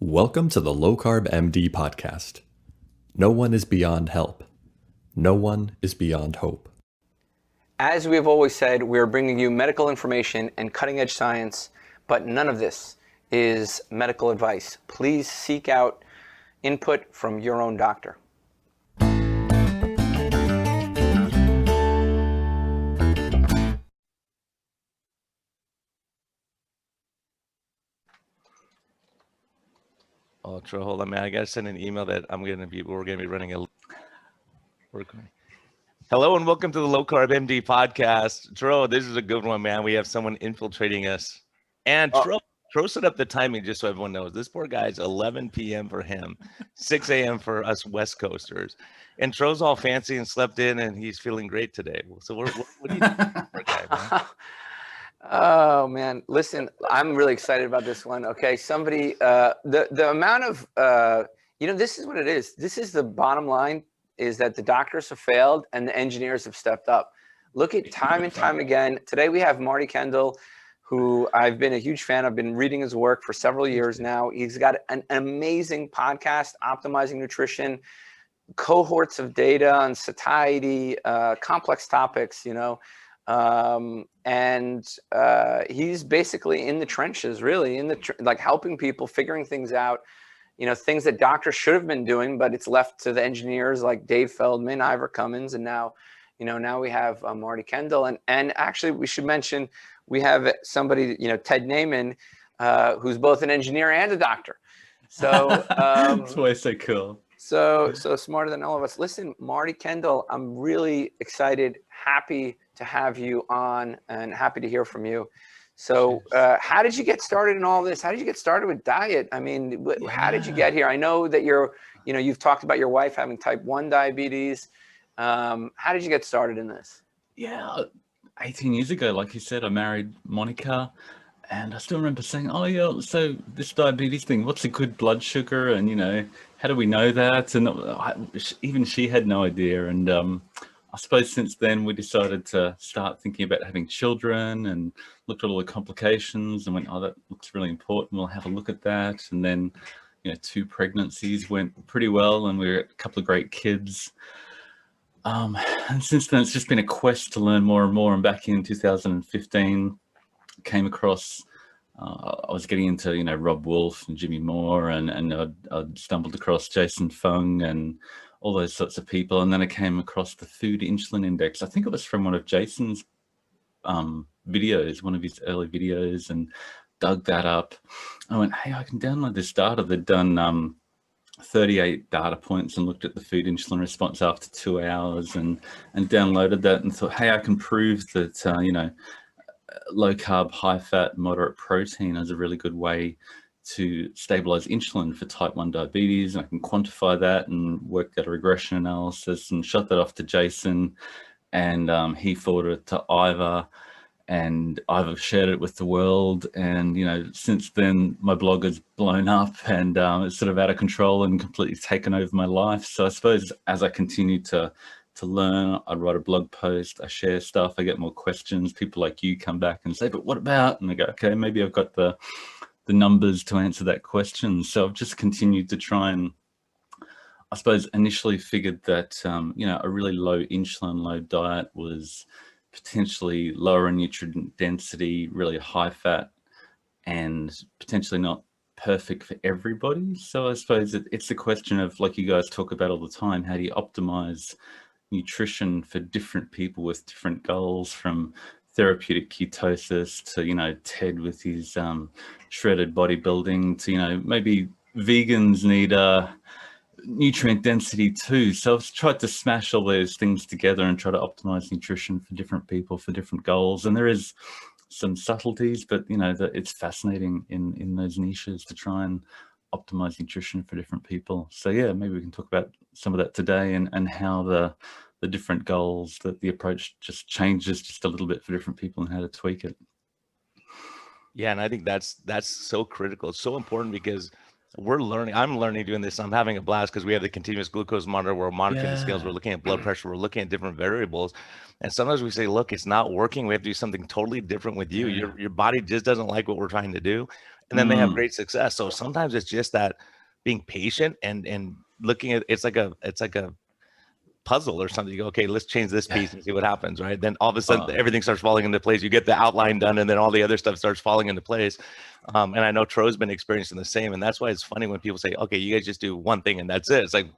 Welcome to the LowCarbMD podcast. No one is beyond help. No one is beyond hope. As we have always said, we are bringing you medical information and cutting-edge science, but none of this is medical advice. Please seek out input from your own doctor. Oh, Tro, hold on, man. I gotta send an email that we're gonna be running Hello and welcome to the Low Carb MD podcast. Tro, this is a good one, man. We have someone infiltrating us. And Tro set up the timing just so everyone knows. This poor guy's 11 p.m. for him, 6 a.m. for us West Coasters. And Tro's all fancy and slept in, and he's feeling great today. So what do you think, poor guy, man? Oh man, listen, I'm really excited about this one. Okay, somebody, the amount of, this is what it is. This is the bottom line, is that the doctors have failed and the engineers have stepped up. Look at time and time again. Today we have Marty Kendall, who I've been a huge fan. I've been reading his work for several years now. He's got an amazing podcast, Optimizing Nutrition, cohorts of data on satiety, complex topics, he's basically in the trenches, really, like helping people, figuring things out, things that doctors should have been doing, but it's left to the engineers like Dave Feldman, Ivor Cummins, and now we have Marty Kendall. And actually, we should mention we have somebody, Ted Naiman, who's both an engineer and a doctor. So that's why it's so cool. So smarter than all of us. Listen, Marty Kendall, I'm really excited, happy to have you on, and happy to hear from you. So how did you get started in all this? How did you get started with diet? I mean, how did you get here? I know that you've talked about your wife having type 1 diabetes. How did you get started in this? Yeah, 18 years ago, like you said, I married Monica, and I still remember saying, oh yeah, so this diabetes thing, what's a good blood sugar? And, how do we know that? And even she had no idea. And I suppose since then we decided to start thinking about having children and looked at all the complications and went, oh, that looks really important. We'll have a look at that. And then, 2 pregnancies went pretty well, and we were a couple of great kids. And since then, it's just been a quest to learn more and more. And back in 2015, came across, I was getting into, Rob Wolf and Jimmy Moore, and I'd stumbled across Jason Fung and all those sorts of people. And then I came across the food insulin index. I think it was from one of Jason's videos, one of his early videos, and dug that up. I went, hey, I can download this data. They'd done 38 data points and looked at the food insulin response after 2 hours and downloaded that and thought, hey, I can prove that, low carb, high fat, moderate protein is a really good way to stabilize insulin for type 1 diabetes. And I can quantify that and work out a regression analysis, and shot that off to Jason, and he forwarded it to Ivor, and Ivor shared it with the world. And, since then my blog has blown up, and it's sort of out of control and completely taken over my life. So I suppose as I continue to learn, I write a blog post, I share stuff, I get more questions. People like you come back and say, but what about? And I go, okay, maybe I've got the numbers to answer that question. So I've just continued to try, and I suppose initially figured that, a really low insulin load diet was potentially lower in nutrient density, really high fat, and potentially not perfect for everybody. So I suppose it's the question of, like you guys talk about all the time, how do you optimize nutrition for different people with different goals, from therapeutic ketosis to, Ted with his shredded bodybuilding to, maybe vegans need nutrient density too. So I've tried to smash all those things together and try to optimize nutrition for different people, for different goals. And there is some subtleties, but it's fascinating in those niches to try and optimize nutrition for different people. So yeah, maybe we can talk about some of that today, and how the different goals, that the approach just changes just a little bit for different people, and how to tweak it. Yeah, and I think that's so critical. It's so important, because I'm learning doing this. I'm having a blast because we have the continuous glucose monitor. We're monitoring the scales. We're looking at blood pressure. We're looking at different variables. And sometimes we say, look, it's not working. We have to do something totally different with you. Your body just doesn't like what we're trying to do. and then they have great success. So sometimes it's just that being patient and looking at it's like a puzzle or something. You go, okay, let's change this piece and see what happens, right? Then all of a sudden everything starts falling into place. You get the outline done, and then all the other stuff starts falling into place. And I know Tro's been experiencing the same, and that's why it's funny when people say, okay, you guys just do one thing and that's it. It's like,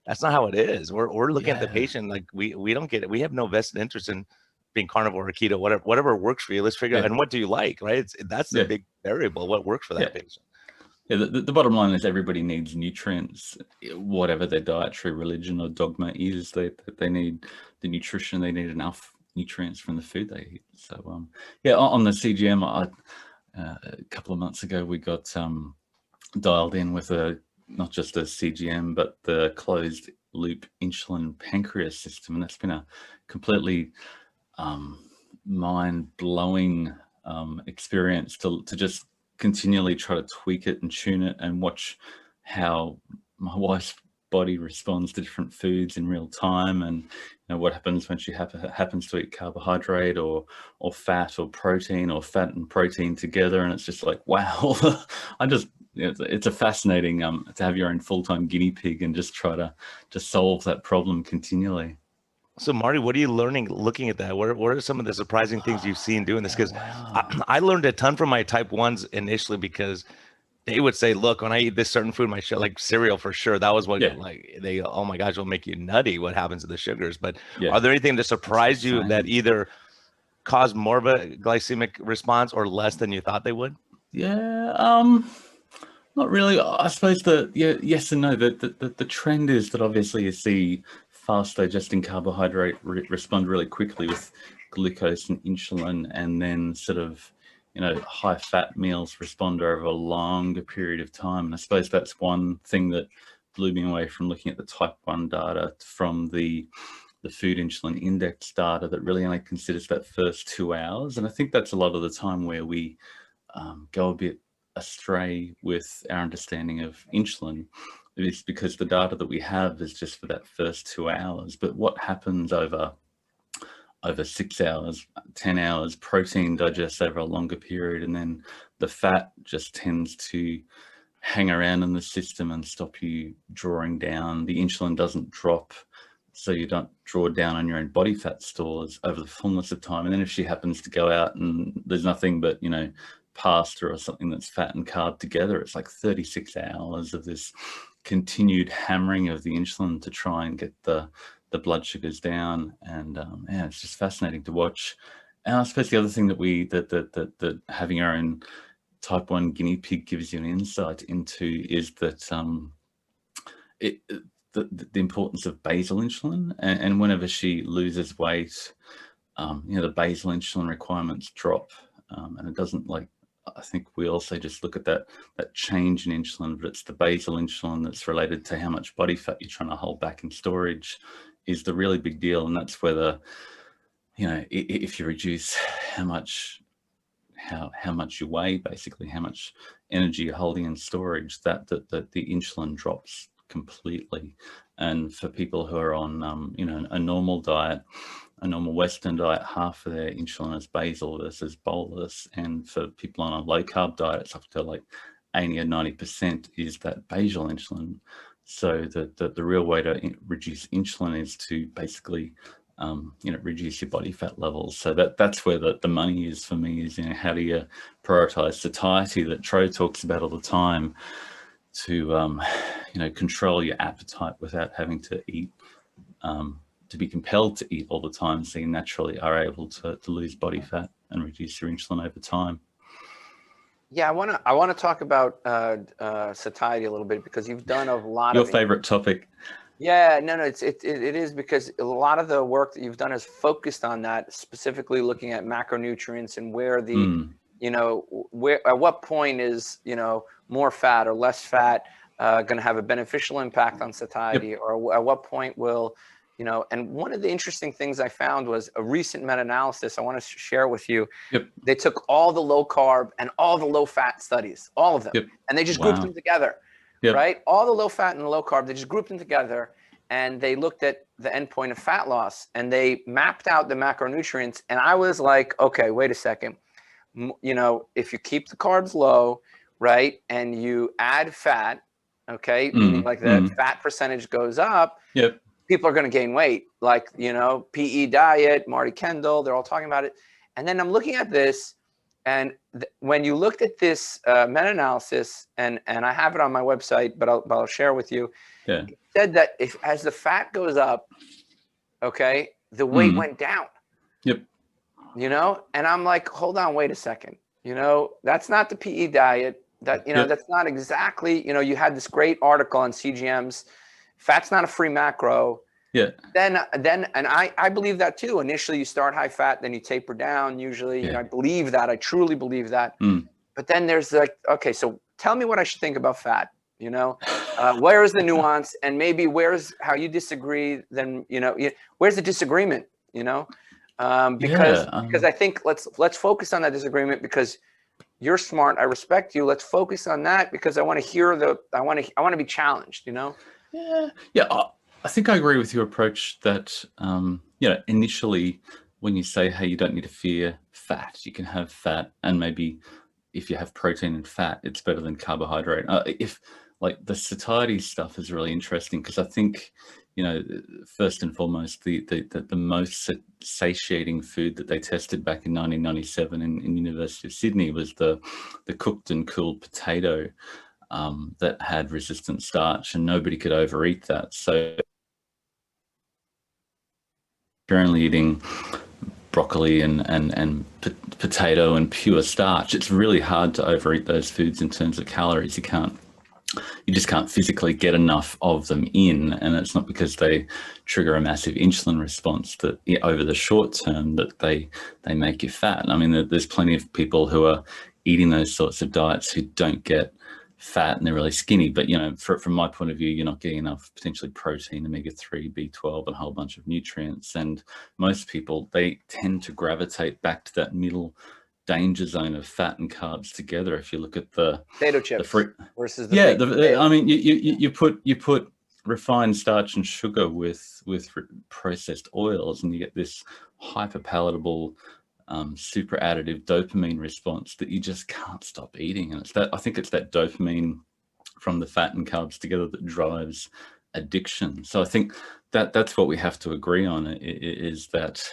that's not how it is. We're looking at the patient like we don't get it. We have no vested interest in being carnivore or keto, whatever works for you. Let's figure out, and what do you like, right? That's the big variable, what works for that patient. Yeah, the bottom line is everybody needs nutrients, whatever their dietary religion or dogma is. They need the nutrition. They need enough nutrients from the food they eat. So yeah, on the CGM, a couple of months ago we got dialed in with not just a CGM but the closed loop insulin pancreas system, and that's been a completely mind-blowing experience to just continually try to tweak it and tune it and watch how my wife's body responds to different foods in real time, and what happens when she happens to eat carbohydrate or fat or protein, or fat and protein together. And it's just like, wow. It's a fascinating to have your own full-time guinea pig and just try to solve that problem continually. So Marty, what are you learning looking at that? What are some of the surprising things you've seen doing this? Because I learned a ton from my type 1s initially, because they would say, look, when I eat this certain food, like cereal for sure, that was what oh my gosh, it'll make you nutty what happens to the sugars. But are there anything that surprised you that either caused more of a glycemic response or less than you thought they would? Not really. I suppose yes and no. The trend is that obviously you see fast digesting carbohydrate respond really quickly with glucose and insulin, and then sort of high fat meals respond over a longer period of time. And I suppose that's one thing that blew me away from looking at the type 1 data from the food insulin index data that really only considers that first 2 hours. And I think that's a lot of the time where we go a bit astray with our understanding of insulin. It's because the data that we have is just for that first 2 hours. But what happens over 6 hours, 10 hours, protein digests over a longer period, and then the fat just tends to hang around in the system and stop you drawing down. The insulin doesn't drop, so you don't draw down on your own body fat stores over the fullness of time. And then if she happens to go out and there's nothing but, pasta or something that's fat and carb together, it's like 36 hours of this continued hammering of the insulin to try and get the blood sugars down. And it's just fascinating to watch. And I suppose the other thing that having our own type 1 guinea pig gives you an insight into is that the importance of basal insulin, and whenever she loses weight, the basal insulin requirements drop, and it doesn't, like, I think we also just look at that change in insulin, but it's the basal insulin that's related to how much body fat you're trying to hold back in storage is the really big deal. And that's whether, if you reduce how much you weigh, basically how much energy you're holding in storage, that the insulin drops completely. And for people who are on a normal diet, a normal Western diet, half of their insulin is basal versus bolus. And for people on a low carb diet, it's up to like 80 or 90% is that basal insulin. So the real way to reduce insulin is to basically reduce your body fat levels. So that's where the money is for me, is how do you prioritize satiety that Tro talks about all the time, to control your appetite without having to eat, to be compelled to eat all the time, so you naturally are able to lose body fat and reduce your insulin over time. Yeah, I wanna talk about satiety a little bit, because you've done a lot of your favorite topic. Yeah, no, it is, because a lot of the work that you've done is focused on that, specifically looking at macronutrients and where the where at what point is more fat or less fat going to have a beneficial impact on satiety, or at what point will and one of the interesting things I found was a recent meta-analysis I want to share with you. They took all the low carb and all the low fat studies, all of them, and they just grouped them together, right? All the low fat and the low carb, they just grouped them together, and they looked at the endpoint of fat loss, and they mapped out the macronutrients. And I was like, okay, wait a second. If you keep the carbs low, right, and you add fat, okay, meaning like the fat percentage goes up, Yep. people are going to gain weight. Like, you know, PE diet, Marty Kendall, they're all talking about it. And then I'm looking at this, and when you looked at this meta-analysis, and I have it on my website, but I'll share with you. Yeah. It said that if as the fat goes up, okay, the weight went down. Yep. You know, and I'm like, hold on, wait a second. You know, that's not the PE diet. That, you know, that's not exactly, you know, you had this great article on CGMs. Fat's not a free macro. Yeah. Then, and I believe that too. Initially, you start high fat, then you taper down. Usually, you know, I believe that. I truly believe that. But then there's like, okay, so tell me what I should think about fat. You know, where is the nuance, and maybe where's how you disagree? Then, you know, where's the disagreement? You know, because I think let's focus on that disagreement, because you're smart. I respect you. Let's focus on that, because I want to hear I want to be challenged. You know. Yeah. I think I agree with your approach that, you know, initially when you say, hey, you don't need to fear fat, you can have fat, and maybe if you have protein and fat, it's better than carbohydrate. If like the satiety stuff is really interesting, because I think, you know, first and foremost, the most satiating food that they tested back in 1997 in University of Sydney was the cooked and cooled potato that had resistant starch, and nobody could overeat that. So you're only eating broccoli and potato and pure starch, it's really hard to overeat those foods in terms of calories. You just can't physically get enough of them in, and it's not because they trigger a massive insulin response that over the short term that they make you fat. I mean, there's plenty of people who are eating those sorts of diets who don't get fat and they're really skinny, but you know, from my point of view, you're not getting enough potentially protein, omega-3, B12, and a whole bunch of nutrients. And most people, they tend to gravitate back to that middle danger zone of fat and carbs together. If you look at the potato chips versus the I mean, you put refined starch and sugar with processed oils, and you get this hyperpalatable super additive dopamine response that you just can't stop eating. And I think it's that dopamine from the fat and carbs together that drives addiction. So I think that's what we have to agree on, is that,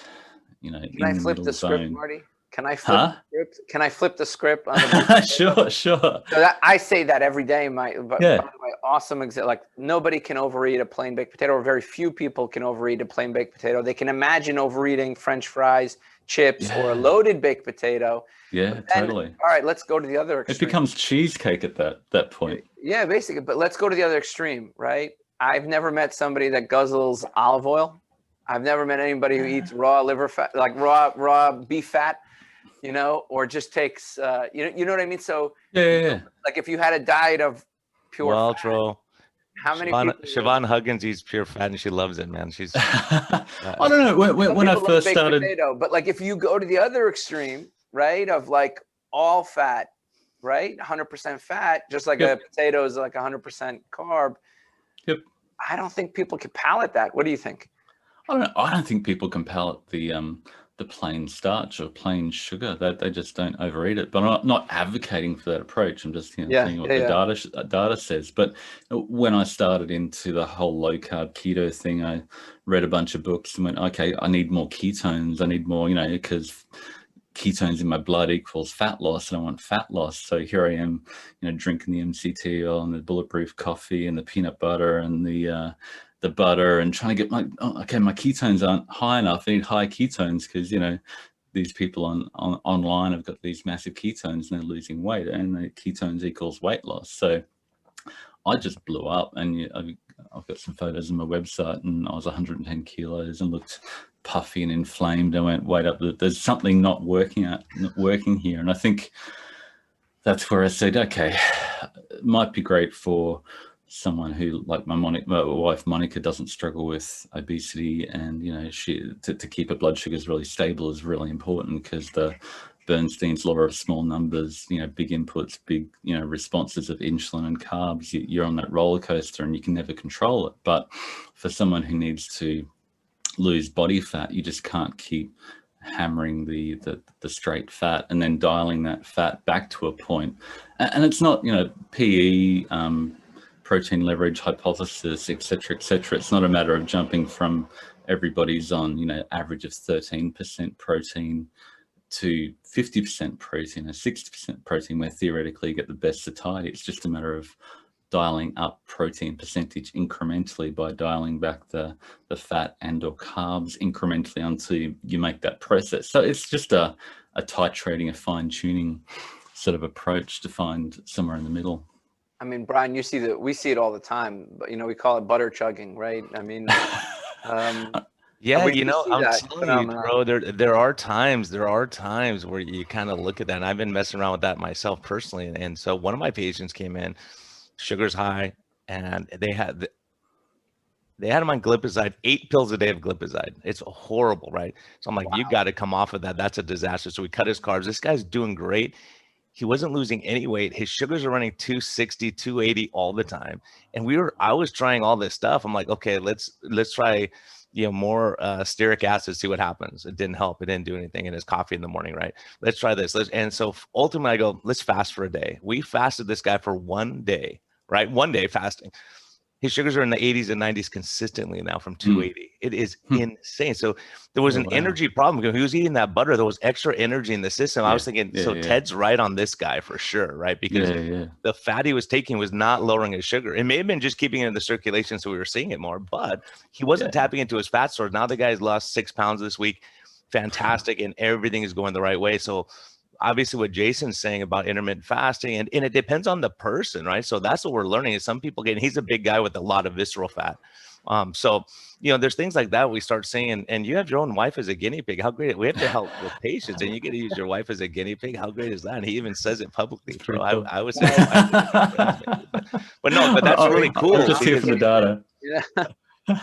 you know, can I flip the script, Marty? Can I flip the script? Can I flip the script on the Sure. So I say that every day. By the way, awesome example. Like, nobody can overeat a plain baked potato, or very few people can overeat a plain baked potato. They can imagine overeating French fries, chips, or a loaded baked potato. Yeah, totally. All right, let's go to the other extreme. It becomes cheesecake at that point. Yeah, basically. But let's go to the other extreme, right? I've never met somebody that guzzles olive oil. I've never met anybody who eats raw liver fat, like raw beef fat, you know, or just takes, you know what I mean? So yeah. Like, if you had a diet of pure fat, Troll, how many Siobhan Huggins eats pure fat and she loves it, man. She's I don't know, when I first started potato, but like, if you go to the other extreme, right, of like all fat, right, 100% fat, just like a potato is like 100% carb. Yep. I don't think people can palate that. What do you think? I don't think people can palate the plain starch or plain sugar. They just don't overeat it. But I'm not advocating for that approach. I'm just saying what the data says. But when I started into the whole low carb keto thing, I read a bunch of books and went, okay, I need more ketones. I need more, you know, because ketones in my blood equals fat loss, and I want fat loss. So here I am, you know, drinking the MCT oil and the bulletproof coffee and the peanut butter and the butter, and trying to get my ketones aren't high enough. I need high ketones, because, you know, these people online have got these massive ketones and they're losing weight, and the ketones equals weight loss. So I just blew up, and I've got some photos on my website, and I was 110 kilos and looked puffy and inflamed. I went, wait up, there's something not working here. And I think that's where I said, okay, it might be great for someone who, like my wife Monica, doesn't struggle with obesity, and, you know, she to keep her blood sugars really stable is really important, because the Bernstein's law of small numbers, you know, big inputs, big, you know, responses of insulin and carbs, you're on that roller coaster and you can never control it. But for someone who needs to lose body fat, you just can't keep hammering the straight fat and then dialing that fat back to a point. And it's not, you know, PE, protein leverage hypothesis, et cetera, et cetera. It's not a matter of jumping from everybody's on, you know, average of 13% protein to 50% protein or 60% protein, where theoretically you get the best satiety. It's just a matter of dialing up protein percentage incrementally by dialing back the fat and or carbs incrementally until you make that process. So it's just a titrating, a fine-tuning sort of approach to find somewhere in the middle. I mean, Brian, we see it all the time, but, you know, we call it butter chugging, right? I mean, yeah, we you know, see I'm that telling you, bro, there are times where you kind of look at that, and I've been messing around with that myself personally. And so one of my patients came in, sugar's high, and they had him on glipizide, 8 pills a day of glipizide. It's horrible, right? So I'm like, you got to come off of that. That's a disaster. So we cut his carbs. This guy's doing great. He wasn't losing any weight. His sugars are running 260, 280 all the time. And I was trying all this stuff. I'm like, okay, let's try, you know, more stearic acid, see what happens. It didn't help. It didn't do anything in his coffee in the morning, right? Let's try this. And so ultimately I go, let's fast for a day. We fasted this guy for 1 day, right? 1 day fasting. His sugars are in the 80s and 90s consistently now from 280. It is insane. So there was an energy problem because he was eating that butter. There was extra energy in the system. I was thinking, Ted's right on this guy for sure, right? Because the fat he was taking was not lowering his sugar. It may have been just keeping it in the circulation so we were seeing it more, but he wasn't tapping into his fat stores. Now the guy's lost 6 pounds this week. Fantastic. And everything is going the right way. So obviously what Jason's saying about intermittent fasting, and it depends on the person, right? So that's what we're learning is some people he's a big guy with a lot of visceral fat. So, you know, there's things like that we start seeing, and you have your own wife as a guiney pig. How great. We have to help with patients and you get to use your wife as a guinea pig. How great is that? And he even says it publicly. Bro, cool. I would say, but no, but that's really cool. I'm just here for the data. Yeah.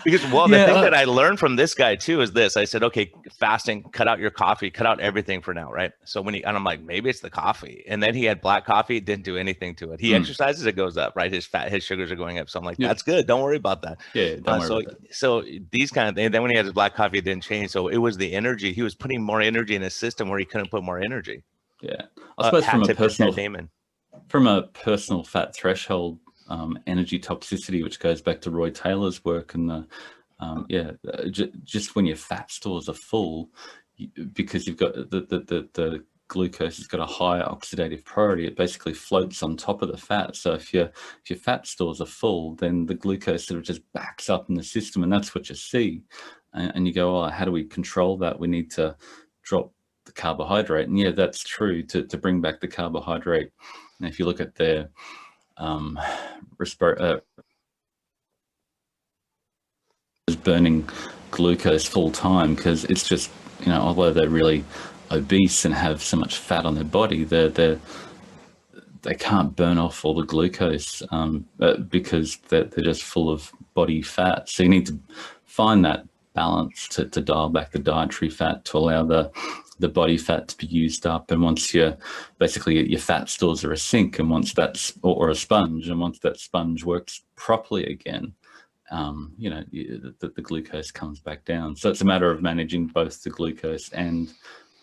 Because, well, the thing that I learned from this guy too is this. I said, okay, fasting, cut out your coffee, cut out everything for now, right? So and I'm like, maybe it's the coffee. And then he had black coffee, didn't do anything to it. He exercises, it goes up, right? His sugars are going up. So I'm like, that's good. Don't worry about that. Yeah, don't worry about that. So these kind of things. Then when he had his black coffee, it didn't change. So it was the energy. He was putting more energy in his system where he couldn't put more energy. Yeah. I suppose from a personal fat threshold, energy toxicity, which goes back to Roy Taylor's work, and just when your fat stores are full, because you've got the glucose has got a higher oxidative priority, it basically floats on top of the fat. So if your fat stores are full, then the glucose sort of just backs up in the system, and that's what you see. And you go, oh, how do we control that? We need to drop the carbohydrate. And yeah, that's true, to bring back the carbohydrate. And if you look at their burning glucose full time, because it's just, you know, although they're really obese and have so much fat on their body, they can't burn off all the glucose because they're just full of body fat. So you need to find that balance to dial back the dietary fat to allow the body fat to be used up. And once your fat stores are a sink, and once that's or a sponge, and once that sponge works properly again, you know, the glucose comes back down. So it's a matter of managing both the glucose and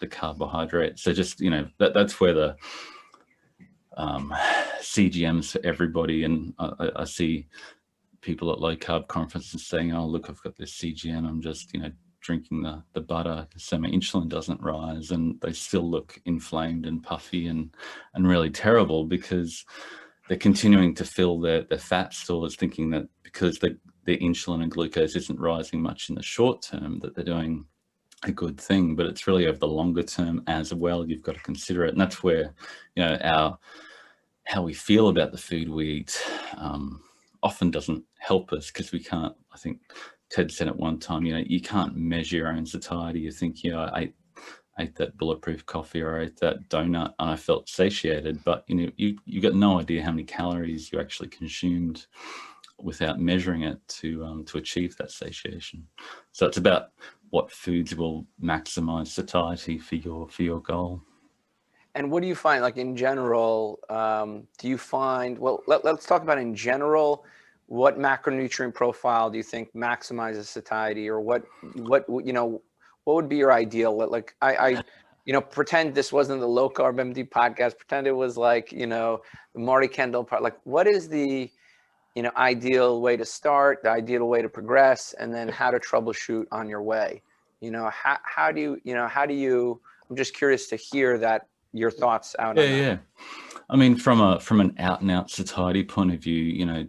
the carbohydrate. So just, you know, that's where the CGMs for everybody. And I see people at low carb conferences saying, oh, look, I've got this CGM, I'm just, you know, drinking the butter so my insulin doesn't rise, and they still look inflamed and puffy and really terrible, because they're continuing to fill their fat stores, thinking that because their insulin and glucose isn't rising much in the short term, that they're doing a good thing. But it's really over the longer term as well, you've got to consider it. And that's where, you know, how we feel about the food we eat often doesn't help us, because we can't, I think Ted said at one time, you know, you can't measure your own satiety. You think, you know, I ate that bulletproof coffee, or I ate that donut and I felt satiated, but you know, you got no idea how many calories you actually consumed without measuring it to achieve that satiation. So it's about what foods will maximize satiety for your goal. And what do you find, like in general, do you find, well, let's talk about in general, what macronutrient profile do you think maximizes satiety, or what, you know, what would be your ideal? Like I pretend this wasn't the Low Carb MD podcast, pretend it was like, the Marty Kendall part. Like, what is the, ideal way to start, the ideal way to progress, and then how to troubleshoot on your way? How do you, I'm just curious to hear your thoughts out on that. Yeah. I mean, from an out and out satiety point of view,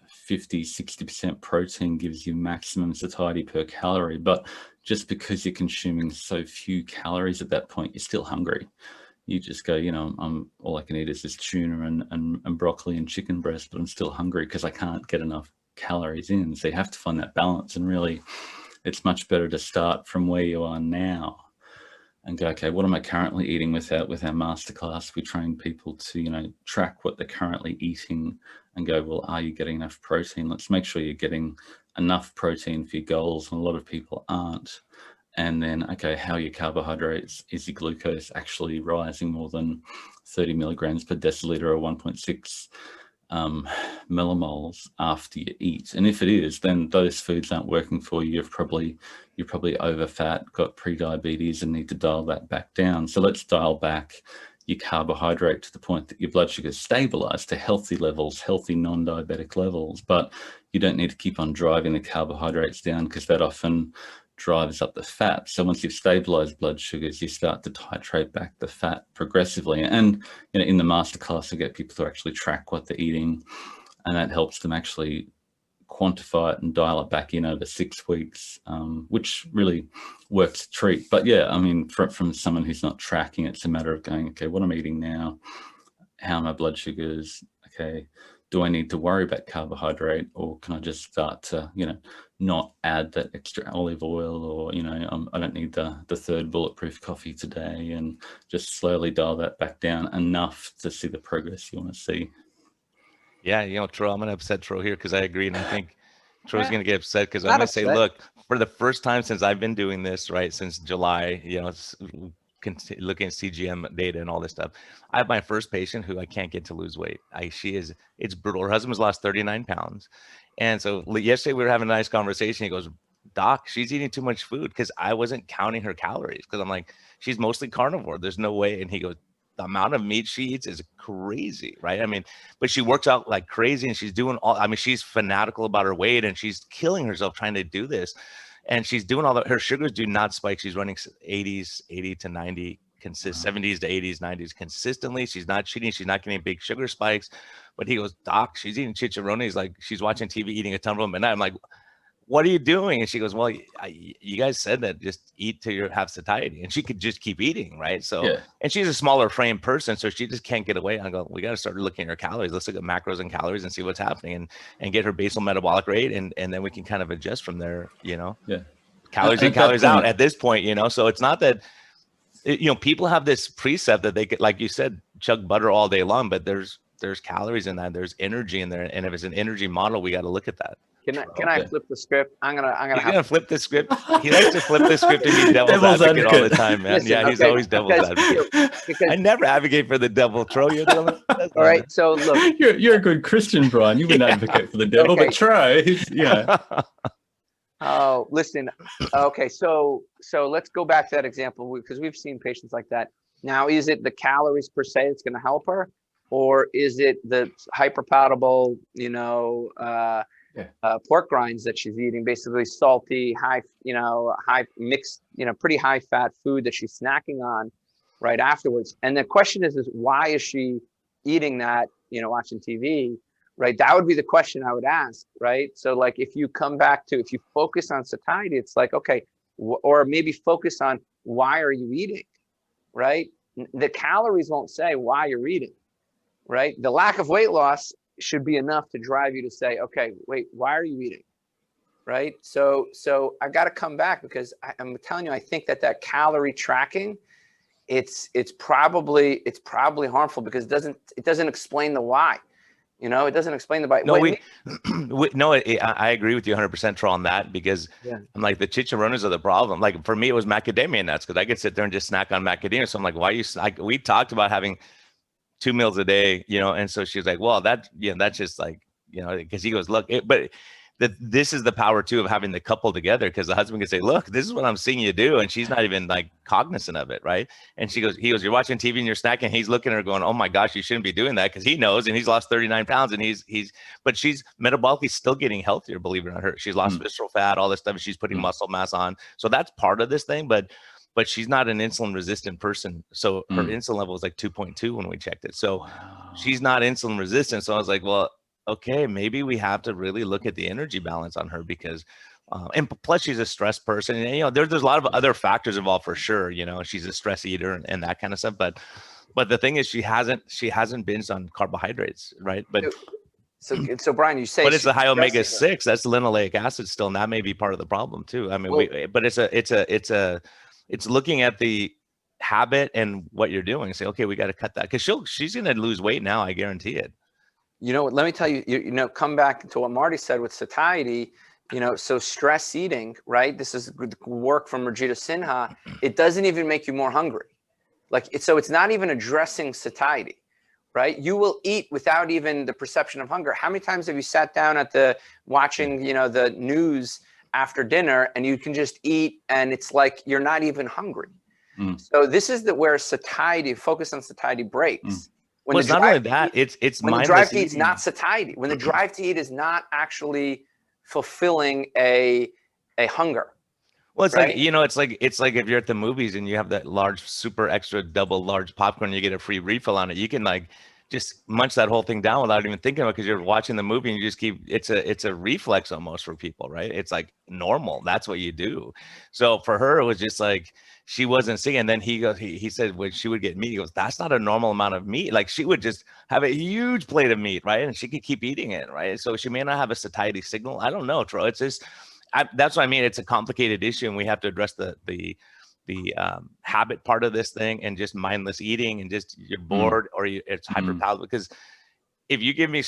50, 60% protein gives you maximum satiety per calorie, but just because you're consuming so few calories at that point, you're still hungry. You just go, all I can eat is this tuna and broccoli and chicken breast, but I'm still hungry because I can't get enough calories in. So you have to find that balance, and really it's much better to start from where you are now and go, okay, what am I currently eating? With our masterclass, we train people to, track what they're currently eating and go, well, are you getting enough protein? Let's make sure you're getting enough protein for your goals. And a lot of people aren't. And then, okay, how are your carbohydrates? Is your glucose actually rising more than 30 milligrams per deciliter or 1.6 millimoles after you eat? And if it is, then those foods aren't working for you. You're probably over fat, got pre-diabetes, and need to dial that back down. So let's dial back your carbohydrate to the point that your blood sugar is stabilized to healthy levels, healthy non-diabetic levels. But you don't need to keep on driving the carbohydrates down, because that often drives up the fat. So once you've stabilized blood sugars, you start to titrate back the fat progressively. And in the masterclass, I get people to actually track what they're eating, and that helps them actually quantify it and dial it back in over 6 weeks, which really works a treat. But yeah, I mean, from someone who's not tracking, it's a matter of going, okay, what I'm eating now, how are my blood sugars? Okay, do I need to worry about carbohydrate, or can I just start to, not add that extra olive oil, or, I don't need the third bulletproof coffee today, and just slowly dial that back down enough to see the progress you want to see. Yeah, Tro, I'm going to upset Tro here because I agree. And I think Tro's going to get upset because I'm going to say, look, for the first time since I've been doing this, right, since July, looking at CGM data and all this stuff, I have my first patient who I can't get to lose weight. It's brutal. Her husband's lost 39 pounds. And so yesterday we were having a nice conversation. He goes, Doc, she's eating too much food, because I wasn't counting her calories, because I'm like, she's mostly carnivore. There's no way. And he goes, the amount of meat she eats is crazy, right? I mean, but she works out like crazy, and she's doing she's fanatical about her weight, and she's killing herself trying to do this. And she's doing all that. Her sugars do not spike. She's running 80 to 90, 70s to 80s, 90s consistently. She's not cheating. She's not getting big sugar spikes. But he goes, Doc, she's eating chicharrones. Like, she's watching TV, eating a ton of them at night. I'm like, what are you doing? And she goes, well, you guys said that just eat till you have satiety. And she could just keep eating, right? So, yeah. And she's a smaller frame person, so she just can't get away. I go, we got to start looking at her calories. Let's look at macros and calories and see what's happening, and get her basal metabolic rate, and then we can kind of adjust from there, Yeah. Calories in, calories out at this point, So it's not that, people have this precept that they could, like you said, chug butter all day long, but there's calories in that. There's energy in there. And if it's an energy model, we got to look at that. Can I flip the script? He's gonna flip the script. He likes to flip the script and be devil's advocate all the time, man. Listen, he's always devil's advocate. I never advocate for the devil, Tro. All right, so look, you're a good Christian, Brian. You wouldn't advocate for the devil, but Tro, Oh, listen. Okay, so let's go back to that example, because we've seen patients like that. Now, is it the calories per se that's going to help her, or is it the hyperpalatable, pork rinds that she's eating, basically salty, high mixed, pretty high fat food that she's snacking on right afterwards? And the question is why is she eating that, watching TV, right? That would be the question I would ask, right? So like, if you focus on satiety, it's like, okay, or maybe focus on why are you eating, right? The calories won't say why you're eating, right? The lack of weight loss should be enough to drive you to say, okay, wait, why are you eating? Right? So I got to come back, because I'm telling you, I think that calorie tracking, it's probably harmful, because it doesn't explain the why. It doesn't explain the why. No, I agree with you 100%, Tro, on that, because I'm like, the chicharrones are the problem. Like, for me, it was macadamia nuts, because I could sit there and just snack on macadamia. So I'm like, we talked about having 2 meals a day, and so she's like, well, that's just like, because he goes, look, but that this is the power too of having the couple together, because the husband can say, look, this is what I'm seeing you do, and she's not even like cognizant of it, right? And he goes, you're watching TV and you're snacking, he's looking at her going, oh my gosh, you shouldn't be doing that, because he knows, and he's lost 39 pounds, and but she's metabolically still getting healthier, believe it or not. She's lost visceral fat, all this stuff, and she's putting muscle mass on. So that's part of this thing, but she's not an insulin resistant person. So her insulin level was like 2.2 when we checked it. So she's not insulin resistant. So I was like, well, okay, maybe we have to really look at the energy balance on her, because and plus she's a stress person, and you know, there's a lot of other factors involved for sure. You know, she's a stress eater and that kind of stuff. But the thing is, she hasn't binged on carbohydrates, right? But so Brian, you say, but it's the high omega-6, that's the linoleic acid still, and that may be part of the problem too. I mean, but it's looking at the habit and what you're doing. Say, okay, we got to cut that, because she's going to lose weight now, I guarantee it. You know, let me tell you, you know, come back to what Marty said with satiety, you know, so stress eating, right? This is work from Rajita Sinha. It doesn't even make you more hungry. So it's not even addressing satiety, right? You will eat without even the perception of hunger. How many times have you sat down watching, you know, the news after dinner, and you can just eat, and it's like you're not even hungry? So this is where satiety, focus on satiety, breaks. When it's not only that, it's when the drive to eat is not satiety. When the drive to eat is not actually fulfilling a hunger. Well, it's right? Like, you know, it's like if you're at the movies and you have that large, super extra double large popcorn, you get a free refill on it. You can like just munch that whole thing down without even thinking about it, because you're watching the movie and you just keep, it's a reflex almost for people, right? It's like normal. That's what you do. So for her, it was just like, she wasn't seeing. And then he said when she would get meat, he goes, that's not a normal amount of meat. Like she would just have a huge plate of meat, right? And she could keep eating it, right? So she may not have a satiety signal. I don't know, Tro. It's just, that's what I mean. It's a complicated issue, and we have to address the habit part of this thing, and just mindless eating, and just you're bored, or it's hyperpalatable. Because if you give me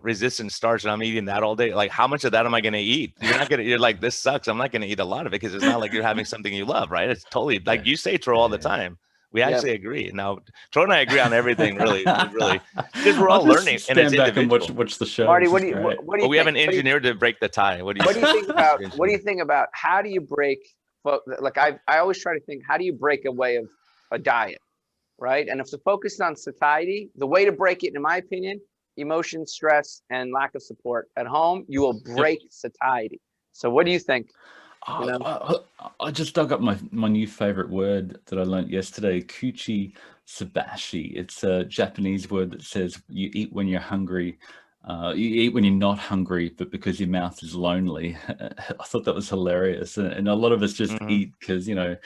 resistant starch and I'm eating that all day, like how much of that am I going to eat? You're like, this sucks. I'm not going to eat a lot of it, because it's not like you're having something you love, right? It's totally like you say, Tro, all the time. We actually agree. Now, Tro and I agree on everything, really, because we're all learning, and it's individual. And watch the show. Marty, what do you think? We have an engineer to break the tie. What do you think about how do you break? Like I always try to think, how do you break away of a diet, right? And if the focus is on satiety, the way to break it, in my opinion, emotion, stress, and lack of support at home, you will break satiety. So what do you think? I just dug up my new favorite word that I learned yesterday, kuchi sabashi. It's a Japanese word that says you eat when you're hungry. You eat when you're not hungry, but because your mouth is lonely. I thought that was hilarious. And a lot of us just eat because, you know,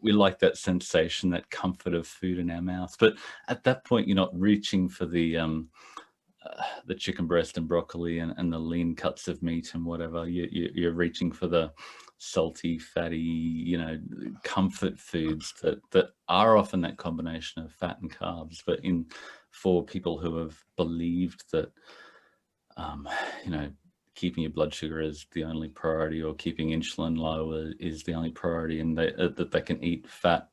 we like that sensation, that comfort of food in our mouths. But at that point, you're not reaching for the chicken breast and broccoli and the lean cuts of meat and whatever. You're reaching for the salty, fatty, you know, comfort foods that are often that combination of fat and carbs. But for people who have believed that, you know, keeping your blood sugar is the only priority, or keeping insulin low is the only priority, and that they can eat fat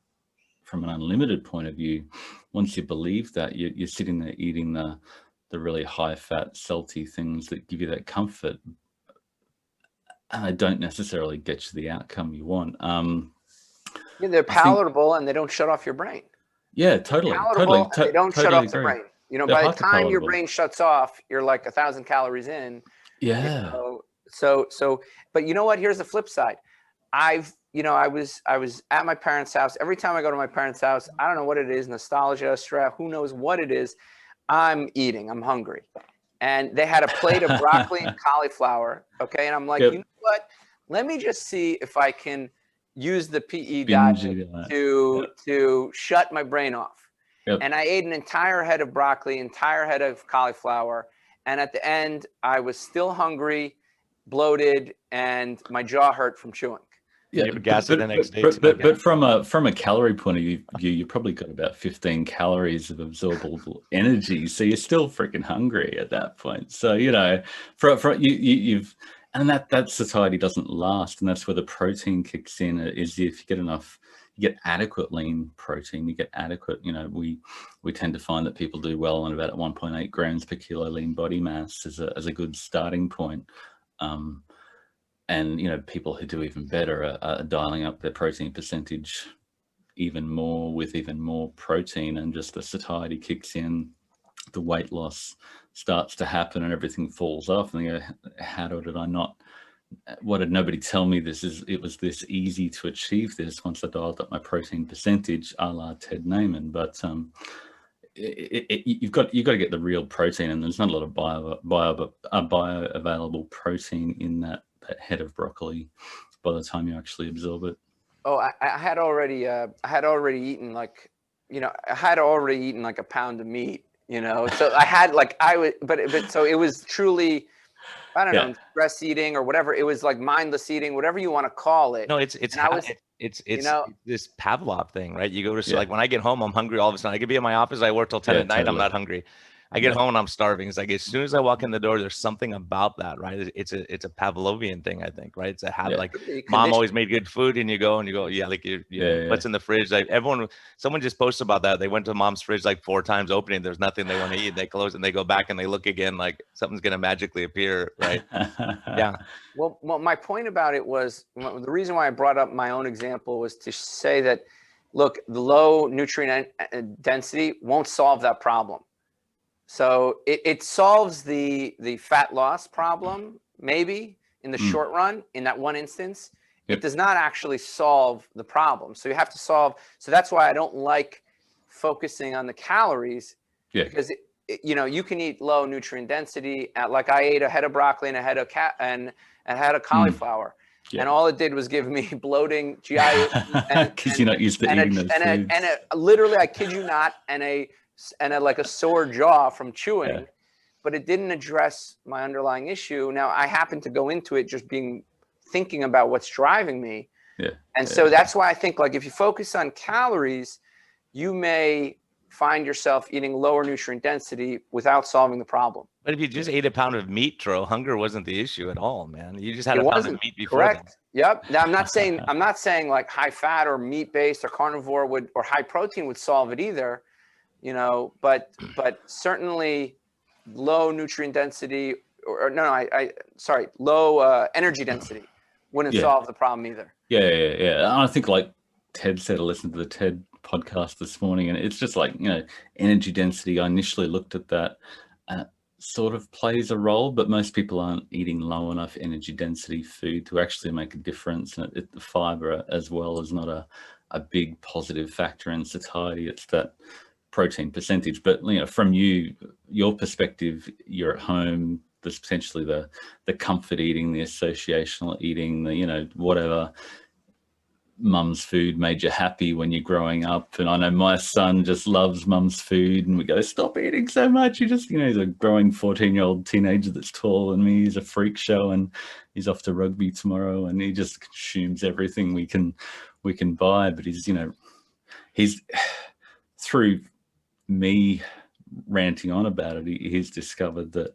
from an unlimited point of view. Once you believe that, you're sitting there eating the really high fat, salty things that give you that comfort, and they don't necessarily get you the outcome you want. They're palatable, and they don't shut off your brain. Yeah, totally. They don't shut off the brain. You know, by the time your hyperpalatable. brain shuts off, you're like 1,000 calories in. Yeah. You know? So, but you know what? Here's the flip side. I was at my parents' house. Every time I go to my parents' house, I don't know what it is, nostalgia, stress, who knows what it is. I'm eating, I'm hungry. And they had a plate of broccoli and cauliflower. Okay. And I'm like, you know what? Let me just see if I can use the PE diet to shut my brain off. Yep. And I ate an entire head of broccoli, entire head of cauliflower. And at the end, I was still hungry, bloated, and my jaw hurt from chewing. Yeah, you gas it the next day. But from a calorie point of view, you probably got about 15 calories of absorbable energy, so you're still freaking hungry at that point. So you know, you've and that satiety doesn't last, and that's where the protein kicks in. Is if you get enough, you get adequate lean protein, you get adequate. You know, we tend to find that people do well on about 1.8 grams per kilo lean body mass as a good starting point. And, you know, people who do even better are dialing up their protein percentage even more with even more protein, and just the satiety kicks in, the weight loss starts to happen, and everything falls off. And they go, how did I not, what did nobody tell me it was this easy to achieve this once I dialed up my protein percentage, a la Ted Naiman. But you've got to get the real protein, and there's not a lot of bioavailable protein in that head of broccoli by the time you actually absorb it. Oh, I had already eaten like, I had already eaten like a pound of meat, so I had like, so it was truly, I don't know, stress eating or whatever. It was like mindless eating, whatever you want to call it. No, it's this Pavlov thing, right? You go to, like when I get home, I'm hungry all of a sudden. I could be in my office, I work till 10 at night, totally. I'm not hungry. I get home and I'm starving. It's like as soon as I walk in the door, there's something about that, right? It's a Pavlovian thing, I think, right? It's a habit. Like mom always made good food, and you go, like what's in the fridge? Like someone just posted about that. They went to mom's fridge like 4 times, opening. There's nothing they want to eat. They close and they go back and they look again, like something's gonna magically appear, right? Yeah. Well, my point about it was, the reason why I brought up my own example was to say that, look, the low nutrient density won't solve that problem. So it solves the fat loss problem, maybe in the short run, in that one instance. It does not actually solve the problem. So you have to solve. So that's why I don't like focusing on the calories, because you can eat low nutrient density. Like I ate a head of broccoli and a head of cauliflower. And all it did was give me bloating, GI, because you're not used to eating those foods. Literally, I kid you not, and like a sore jaw from chewing, but it didn't address my underlying issue. Now I happen to go into it just thinking about what's driving me. So that's why I think, like, if you focus on calories, you may find yourself eating lower nutrient density without solving the problem. But if you just ate a pound of meat, Tro, hunger wasn't the issue at all, man. You just had a pound of meat before. Correct. That. Yep. Now I'm not saying like high fat or meat based or carnivore or high protein would solve it either. But certainly low nutrient density low energy density wouldn't solve the problem either. And I think, like Ted said, I listened to the TED podcast this morning, and it's just like, energy density. I initially looked at that, sort of plays a role, but most people aren't eating low enough energy density food to actually make a difference. And the fiber as well is not a big positive factor in satiety. It's that protein percentage. But from your perspective, you're at home, there's potentially the comfort eating, the associational eating, the whatever mum's food made you happy when you're growing up. And I know my son just loves mum's food, and we go, stop eating so much. He just, he's a growing 14-year-old teenager that's taller than me. He's a freak show, and he's off to rugby tomorrow, and he just consumes everything we can buy. But he's through me ranting on about it, he's discovered that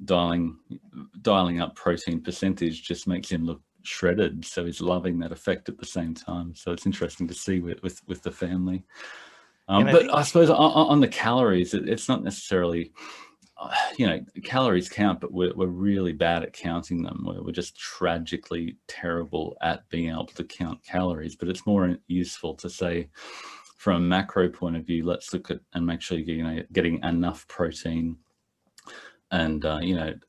dialing up protein percentage just makes him look shredded. So he's loving that effect at the same time. So it's interesting to see with the family. But I suppose on the calories, it's not necessarily, calories count, but we're really bad at counting them. We're just tragically terrible at being able to count calories. But it's more useful to say, from a macro point of view, let's look at and make sure you're getting enough protein and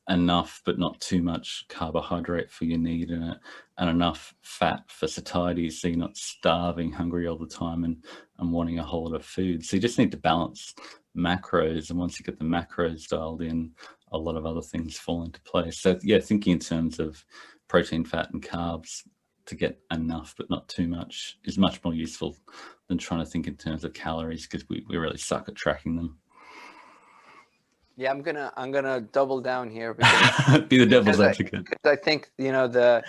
enough but not too much carbohydrate for your need in it, and enough fat for satiety, so you're not starving, hungry all the time and wanting a whole lot of food. So you just need to balance macros, and once you get the macros dialed in, a lot of other things fall into place. So thinking in terms of protein, fat and carbs to get enough but not too much is much more useful than trying to think in terms of calories, because we really suck at tracking them. Yeah, I'm gonna double down here because be the devil's advocate. I think the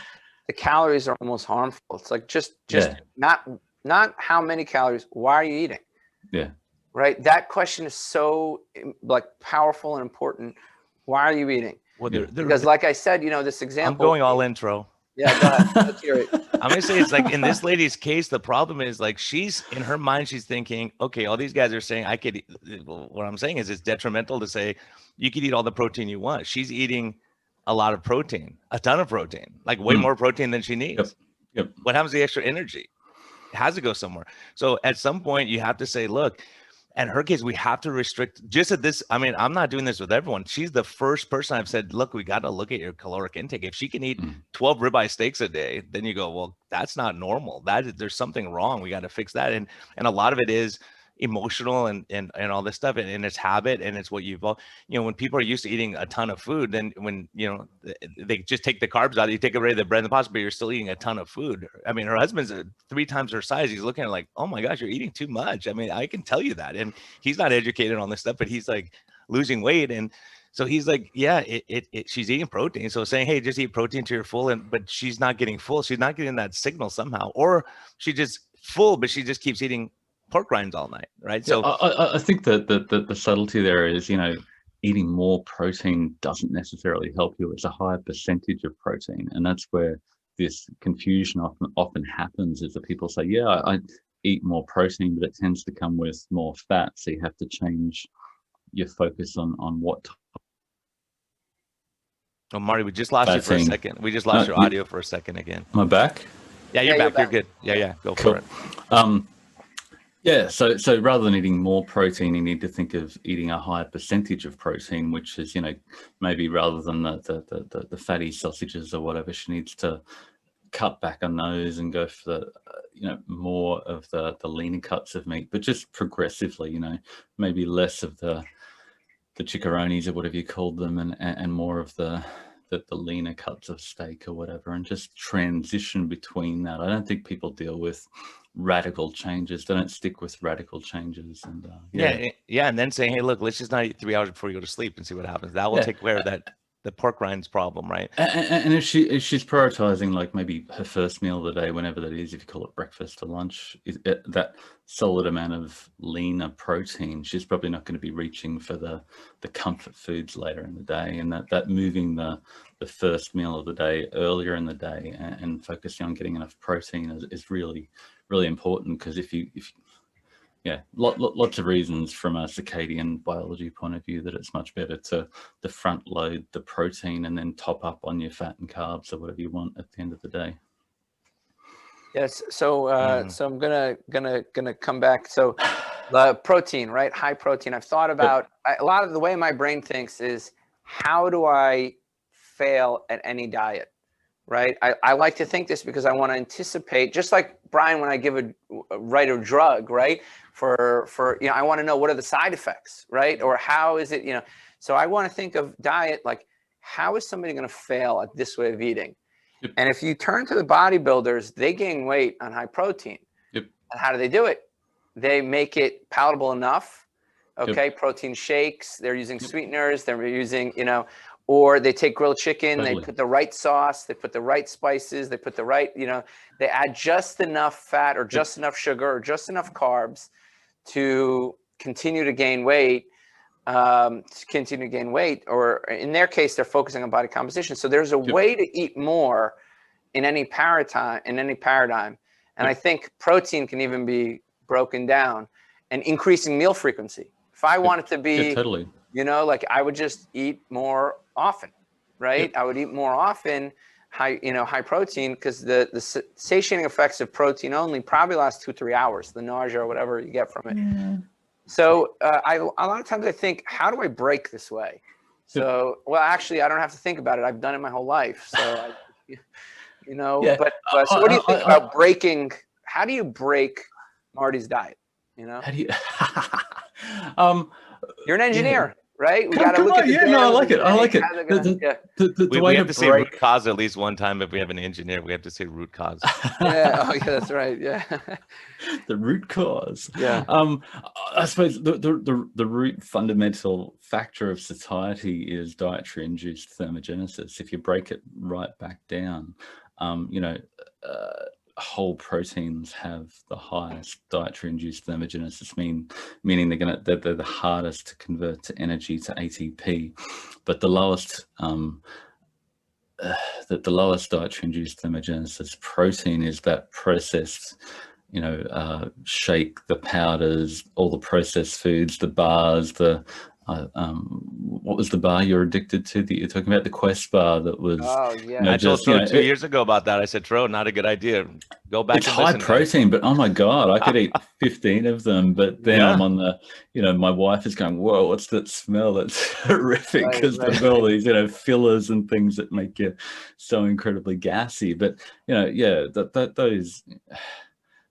calories are almost harmful. It's like just not how many calories. Why are you eating? Yeah. Right. That question is so like powerful and important. Why are you eating? Well, because like I said, this example. I'm going all intro. Yeah, go ahead. Let's hear it. I'm gonna say, it's like in this lady's case, the problem is, like, she's in her mind, she's thinking, okay, all these guys are saying I could. What I'm saying is, it's detrimental to say you could eat all the protein you want. She's eating a lot of protein, a ton of protein, like way more protein than she needs. Yep. What happens to the extra energy? It has to go somewhere. So at some point you have to say, look, in her case, we have to restrict just at this. I mean, I'm not doing this with everyone. She's the first person I've said, look, we got to look at your caloric intake. If she can eat 12 ribeye steaks a day, then you go, well, that's not normal. There's something wrong. We got to fix that. And a lot of it is emotional and all this stuff, and it's habit, and it's what you've all, when people are used to eating a ton of food, then when they just take the carbs out, you take away the bread and the pasta, but you're still eating a ton of food. I mean, her husband's 3 times her size. He's looking at like, oh my gosh, you're eating too much. I mean, I can tell you that. And he's not educated on this stuff, but he's like losing weight. And so he's like, yeah, she's eating protein. So saying, hey, just eat protein till you're full, but she's not getting full. She's not getting that signal somehow, or she's just full, but she just keeps eating pork rinds all night, right? So I think that the subtlety there is, eating more protein doesn't necessarily help you. It's a higher percentage of protein, and that's where this confusion often happens. Is that people say, yeah, I eat more protein, but it tends to come with more fat. So you have to change your focus on what. Oh, Marty, we just lost you for a second. We just lost your audio for a second again. Am I back? Yeah, you're back. You're good. Yeah, go for it. Yeah, so rather than eating more protein, you need to think of eating a higher percentage of protein, which is, maybe rather than the fatty sausages or whatever, she needs to cut back on those and go for the, more of the leaner cuts of meat, but just progressively, maybe less of the chickaronis or whatever you called them, and more of the leaner cuts of steak or whatever, and just transition between that. I don't think people deal with radical changes. They don't stick with radical changes. And and then saying, hey, look, let's just not eat 3 hours before you go to sleep and see what happens. That will take care of the pork rinds problem, right? And if she's prioritizing, like, maybe her first meal of the day, whenever that is, if you call it breakfast or lunch, that solid amount of leaner protein, she's probably not going to be reaching for the comfort foods later in the day. And that moving the first meal of the day earlier in the day and focusing on getting enough protein is really, really important. Because lots of reasons from a circadian biology point of view that it's much better to front load the protein and then top up on your fat and carbs or whatever you want at the end of the day. Yes. So I'm gonna come back. So protein, right? High protein. I've thought about a lot of the way my brain thinks is, how do I fail at any diet? Right. I like to think this because I want to anticipate, just like Brian, when I give a drug, right? For I want to know, what are the side effects, right? Or how is it, so I want to think of diet like, how is somebody going to fail at this way of eating? Yep. And if you turn to the bodybuilders, they gain weight on high protein. Yep. And how do they do it? They make it palatable enough. Okay. Yep. Protein shakes, they're using sweeteners, they're using, or they take grilled chicken, They put the right sauce, they put the right spices, they put the right, they add just enough fat or just enough sugar or just enough carbs to continue to gain weight, or in their case, they're focusing on body composition. So there's a way to eat more in any paradigm. And I think protein can even be broken down, and increasing meal frequency. If I want it to be, totally. Like, I would just eat more often, right? I would eat more often, high protein, because the satiating effects of protein only probably last 2-3 hours, the nausea or whatever you get from it. Yeah. So a lot of times I think, how do I break this way? So, well, actually, I don't have to think about it. I've done it my whole life. So, but so what do you think about breaking? How do you break Marty's diet? How do you? You're an engineer. Right? We got to look at I like it. We have to say root cause at least one time. If we have an engineer, we have to say root cause. That's right. Yeah. The root cause. Yeah. I suppose the root fundamental factor of satiety is dietary induced thermogenesis. If you break it right back down, whole proteins have the highest dietary induced thermogenesis, meaning they're the hardest to convert to energy, to ATP, but the lowest dietary induced thermogenesis protein is that processed, shake, the powders, all the processed foods, the bars, the what was the bar you're addicted to that you're talking about? The Quest bar that was, Oh you yeah. know, I told just, you Tro know, 2 years ago about that. I said, Tro, not a good idea. Go back it's and high listen to it. protein, but oh my God, I could eat 15 of them. But then Yeah. I'm on the, you know, my wife is going, whoa, what's that smell? It's horrific, Right, because right, there's all right. these, you know, fillers and things that make you so incredibly gassy. But, you know, yeah, those,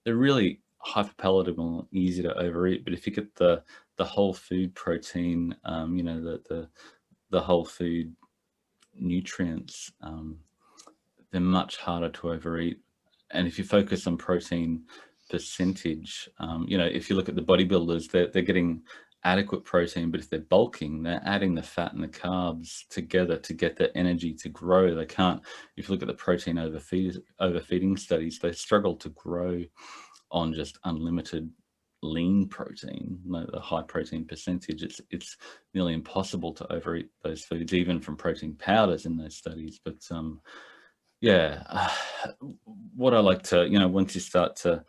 they're really hyperpalatable and easy to overeat. But if you get the whole food protein, you know, the whole food nutrients, they're much harder to overeat. And if you focus on protein percentage, you know, if you look at the bodybuilders, they're getting adequate protein, but if they're bulking, they're adding the fat and the carbs together to get the energy to grow. They can't. If you look at the protein overfeeding studies, they struggle to grow on just unlimited lean protein, the high protein percentage. It's nearly impossible to overeat those foods, even from protein powders in those studies. But yeah, what I like to, you know, once you start to,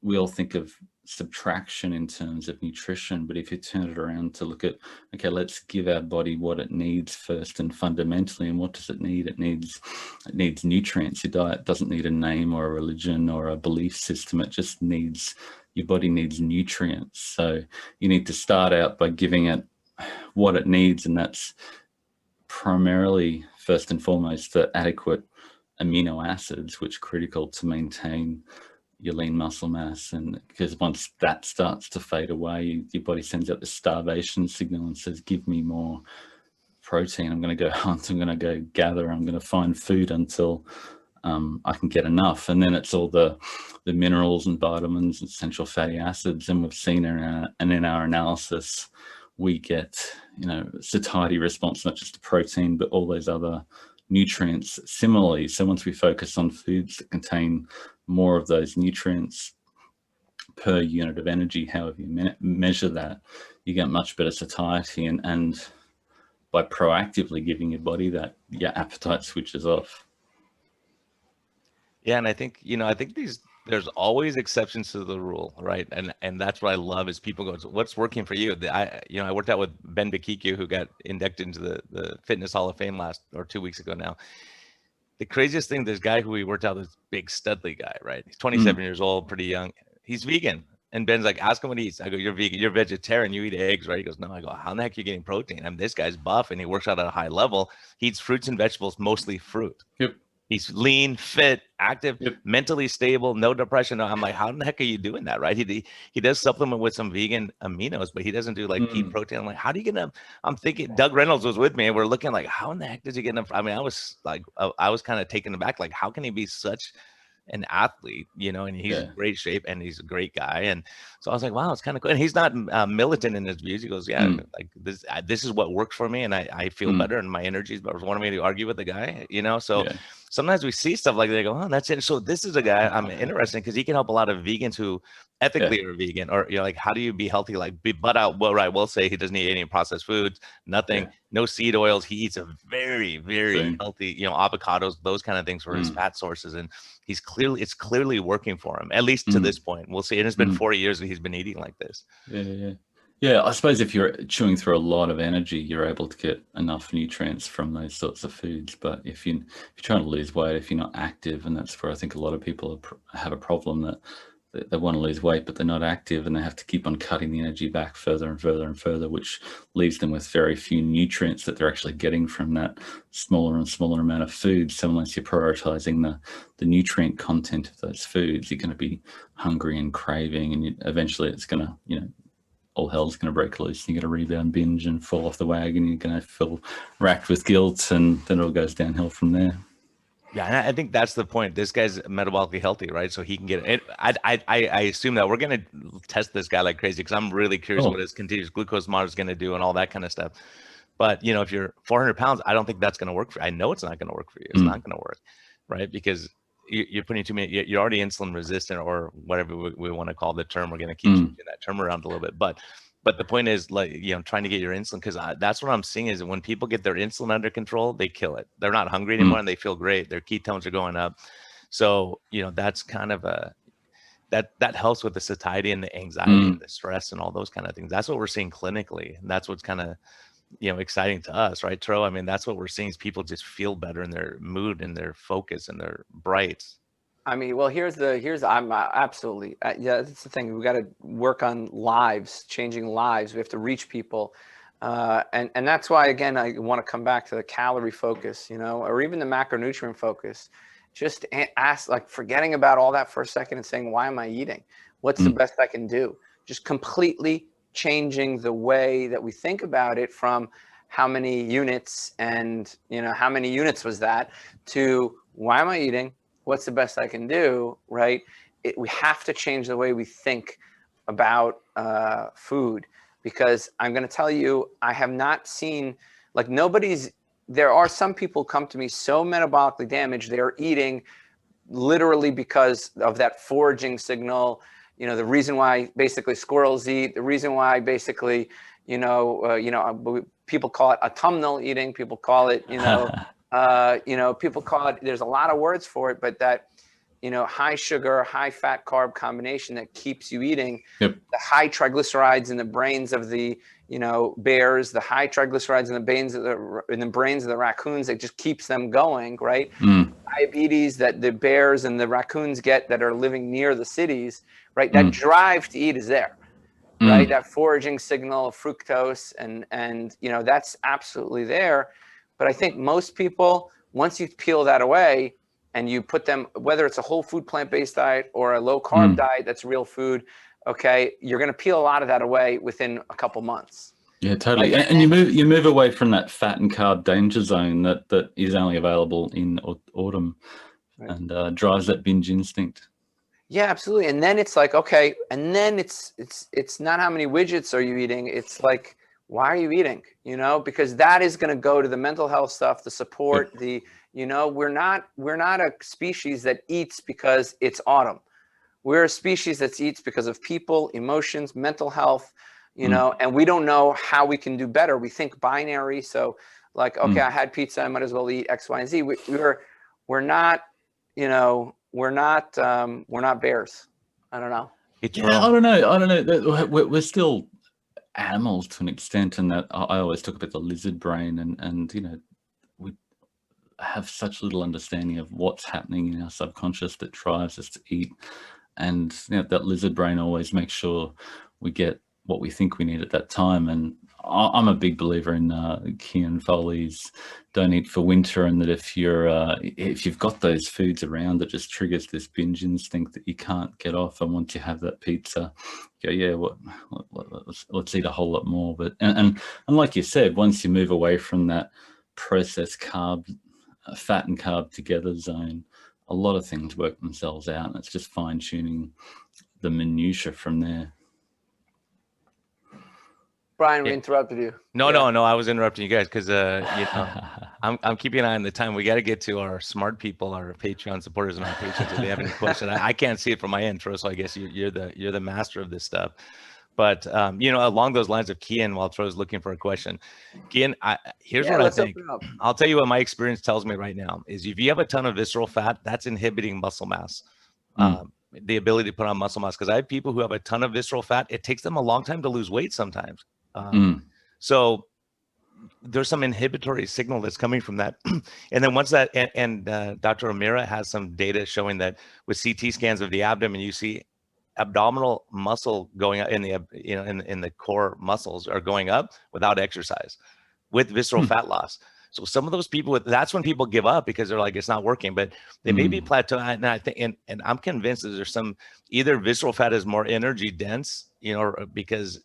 we all think of subtraction in terms of nutrition, but if you turn it around to look at, okay, let's give our body what it needs first and fundamentally. And what does it need? It needs nutrients. Your diet doesn't need a name or a religion or a belief system. It just needs, your body needs nutrients. So you need to start out by giving it what it needs, and that's primarily, first and foremost, the adequate amino acids, which are critical to maintain your lean muscle mass. And because once that starts to fade away, your body sends out the starvation signal and says, give me more protein. I'm going to go hunt, I'm going to go gather, I'm going to find food until I can get enough. And then it's all the minerals and vitamins and essential fatty acids. And we've seen in our analysis, we get, you know, satiety response, not just to protein, but all those other nutrients similarly. So once we focus on foods that contain more of those nutrients per unit of energy, however you measure that, you get much better satiety. And by proactively giving your body that, your appetite switches off. Yeah, and I think, you know, I think there's always exceptions to the rule, right? And that's what I love is people go, what's working for you? I worked out with Ben Bikiku, who got inducted into the Fitness Hall of Fame 2 weeks ago now. The craziest thing, this guy who we worked out, this big studly guy, right? He's 27 years old, pretty young. He's vegan. And Ben's like, ask him what he eats. I go, you're vegan, you're vegetarian, you eat eggs, right? He goes, no. I go, how in the heck are you getting protein? I mean, this guy's buff and he works out at a high level. He eats fruits and vegetables, mostly fruit. Yep. He's lean, fit, active, Yep. mentally stable, no depression. I'm like, how in the heck are you doing that, right? He does supplement with some vegan aminos, but he doesn't do like pea protein. I'm like, how do you get enough? I'm thinking Doug Reynolds was with me and we're looking like, how in the heck does he get enough? I mean, I was kind of taken aback. Like, how can he be such an athlete, you know, and he's in great shape and he's a great guy. And so I was like, wow, it's kind of cool. And he's not militant in his views. He goes, yeah, like this is what works for me. And I feel better and my energy is better. Wanted me to argue with the guy, you know? So sometimes we see stuff like that. They go, oh, that's it. So this is a guy I'm interested in because he can help a lot of vegans who ethically are vegan, or, you know, like, how do you be healthy? Like, but I will say he doesn't eat any processed foods, nothing, no seed oils. He eats a very, very healthy, you know, avocados, those kind of things for his fat sources. And it's clearly working for him, at least to this point. We'll see. And it's been 4 years that he's been eating like this. Yeah, I suppose if you're chewing through a lot of energy, you're able to get enough nutrients from those sorts of foods. But if you're trying to lose weight, if you're not active, and that's where I think a lot of people have a problem, that they want to lose weight, but they're not active, and they have to keep on cutting the energy back further and further and further, which leaves them with very few nutrients that they're actually getting from that smaller and smaller amount of food. So unless you're prioritizing the nutrient content of those foods, you're going to be hungry and craving, and eventually it's going to, you know, all hell's going to break loose. You're going to rebound binge and fall off the wagon. You're going to feel racked with guilt, and then it all goes downhill from there. Yeah, and I think that's the point. This guy's metabolically healthy, right? So he can get it. I assume that we're going to test this guy like crazy because I'm really curious what his continuous glucose monitor is going to do and all that kind of stuff. But, you know, if you're 400 pounds, I don't think that's going to work for you. I know it's not going to work for you. It's not going to work, right? Because you're putting too many, you're already insulin resistant, or whatever we want to call the term. We're going to keep changing that term around a little bit. But the point is, like, you know, trying to get your insulin, because that's what I'm seeing is that when people get their insulin under control, they kill it. They're not hungry anymore and they feel great. Their ketones are going up. So, you know, that's kind of that helps with the satiety and the anxiety and the stress and all those kind of things. That's what we're seeing clinically, and that's what's kind of, exciting to us, right, Tro? I mean, that's what we're seeing is people just feel better in their mood and their focus and their bright. I mean, well, I'm absolutely, yeah, that's the thing. We got to work on lives, changing lives. We have to reach people. And that's why, again, I want to come back to the calorie focus, or even the macronutrient focus. Just ask, like, forgetting about all that for a second and saying, why am I eating? What's the best I can do? Just completely changing the way that we think about it from how many units and, how many units was that to why am I eating? What's the best I can do, right? We have to change the way we think about food, because I'm going to tell you, I have not seen, like, there are some people come to me so metabolically damaged, they are eating literally because of that foraging signal. The reason why basically squirrels eat, the reason why basically, people call it autumnal eating, people call it, people call it, there's a lot of words for it, but that, high sugar, high fat carb combination that keeps you eating. Yep. The high triglycerides in the brains of the, bears, the high triglycerides in the brains of the raccoons, that just keeps them going, right? Diabetes that the bears and the raccoons get that are living near the cities, right? That drive to eat is there, right? That foraging signal of fructose and that's absolutely there. But I think most people, once you peel that away and you put them, whether it's a whole food plant-based diet or a low carb diet that's real food, okay, you're going to peel a lot of that away within a couple months. Yeah, totally. Right? And you move away from that fat and carb danger zone that is only available in autumn, right, and drives that binge instinct. Yeah, absolutely. And then it's like, okay, and then it's not how many widgets are you eating. It's like, why are you eating? Because that is going to go to the mental health stuff, the support, we're not a species that eats because it's autumn. We're a species that eats because of people, emotions, mental health, and we don't know how we can do better. We think binary. So like, okay, I had pizza, I might as well eat X, Y, and Z. We're not bears. I don't know. Yeah, I don't know. We're still animals to an extent, and that I always talk about the lizard brain, and we have such little understanding of what's happening in our subconscious that drives us to eat, and that lizard brain always makes sure we get what we think we need at that time. And I'm a big believer in Kian Foley's "Don't Eat for Winter," and that if you've got those foods around, that just triggers this binge instinct that you can't get off. And once you have that pizza, you go, let's eat a whole lot more. But and like you said, once you move away from that processed carb, fat and carb together zone, a lot of things work themselves out, and it's just fine tuning the minutia from there. Brian, we interrupted you. No, I was interrupting you guys because I'm keeping an eye on the time. We got to get to our smart people, our Patreon supporters, and our patrons if they have any questions. I can't see it from my intro, so I guess you're the master of this stuff. But along those lines of Kian, while Troy's looking for a question, Kian, here's what I think. I'll tell you what my experience tells me right now is if you have a ton of visceral fat, that's inhibiting muscle mass. The ability to put on muscle mass, because I have people who have a ton of visceral fat. It takes them a long time to lose weight sometimes. So there's some inhibitory signal that's coming from that. And then once that, and Dr. O'Meara has some data showing that with CT scans of the abdomen, you see abdominal muscle going up in the core muscles are going up without exercise with visceral fat loss. So some of those people, that's when people give up because they're like, it's not working, but they may be plateau. And I think, and I'm convinced that there's some, either visceral fat is more energy dense, because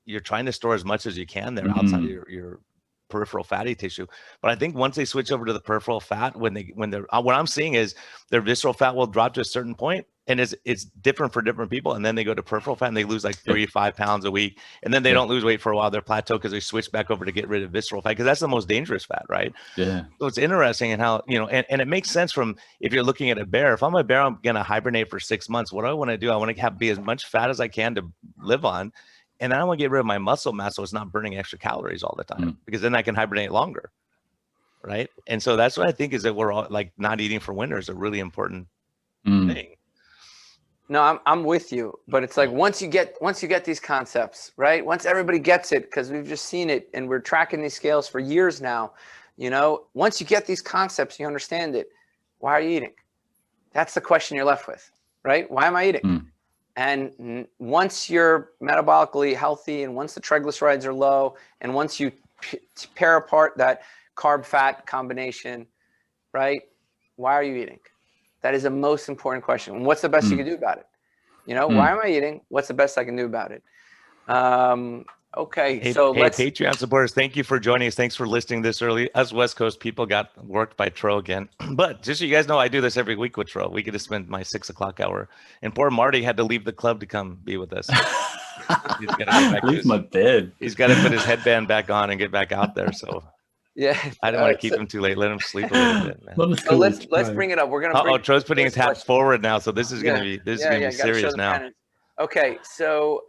you're trying to store as much as you can there outside of your peripheral fatty tissue. But I think once they switch over to the peripheral fat, what I'm seeing is their visceral fat will drop to a certain point, and it's different for different people. And then they go to peripheral fat and they lose like 3-5 pounds a week. And then they don't lose weight for a while. They're plateau because they switch back over to get rid of visceral fat, because that's the most dangerous fat, right? Yeah. So it's interesting in how, and it makes sense from, if you're looking at a bear, if I'm a bear, I'm going to hibernate for 6 months. What do I want to do? I want to be as much fat as I can to live on. And I want to get rid of my muscle mass so it's not burning extra calories all the time, because then I can hibernate longer, right? And so that's what I think is that we're all like not eating for winter is a really important thing. No, I'm with you, but it's like once you get these concepts, right? Once everybody gets it, because we've just seen it and we're tracking these scales for years now, once you get these concepts, you understand it. Why are you eating? That's the question you're left with, right? Why am I eating? And once you're metabolically healthy and once the triglycerides are low and once you pair apart that carb fat combination, right? Why are you eating? That is the most important question. And what's the best you can do about it? Why am I eating? What's the best I can do about it? Okay, hey, so hey, Patreon supporters, thank you for joining us. Thanks for listening this early. Us West Coast people got worked by Tro again. But just so you guys know, I do this every week with Tro. We get to spend my 6 o'clock hour. And poor Marty had to leave the club to come be with us. He's got to go back Leave my bed. He's got to put his headband back on and get back out there. So yeah, I didn't want to keep him too late. Let him sleep a little bit, man. So let's bring it up. We're gonna. Tro's putting his hat forward now, so this is gonna be serious now. Pennant. Okay, so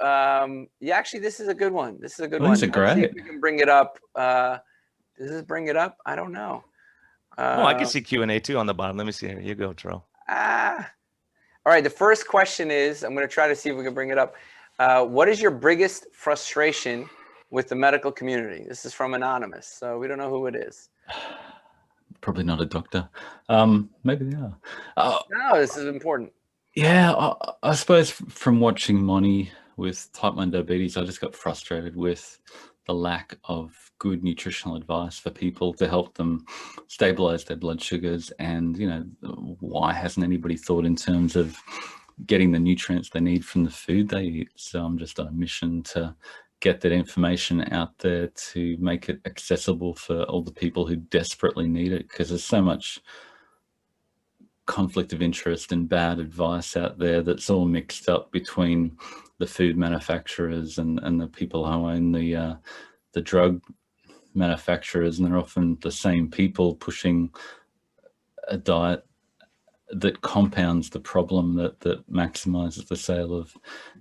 actually, this is a good one. This is a good one. These are great. Let's see if we can bring it up. Does this bring it up? I don't know. I can see Q&A too on the bottom. Let me see. Here you go, Tro. All right. The first question is, I'm going to try to see if we can bring it up. What is your biggest frustration with the medical community? This is from Anonymous, so we don't know who it is. Probably not a doctor. Maybe they are. No, this is important. Yeah, I suppose from watching Monty with type 1 diabetes, I just got frustrated with the lack of good nutritional advice for people to help them stabilize their blood sugars. And, why hasn't anybody thought in terms of getting the nutrients they need from the food they eat? So I'm just on a mission to get that information out there to make it accessible for all the people who desperately need it, because there's so much conflict of interest and bad advice out there that's all mixed up between the food manufacturers and the people who own the drug manufacturers, and they're often the same people pushing a diet that compounds the problem that maximizes the sale of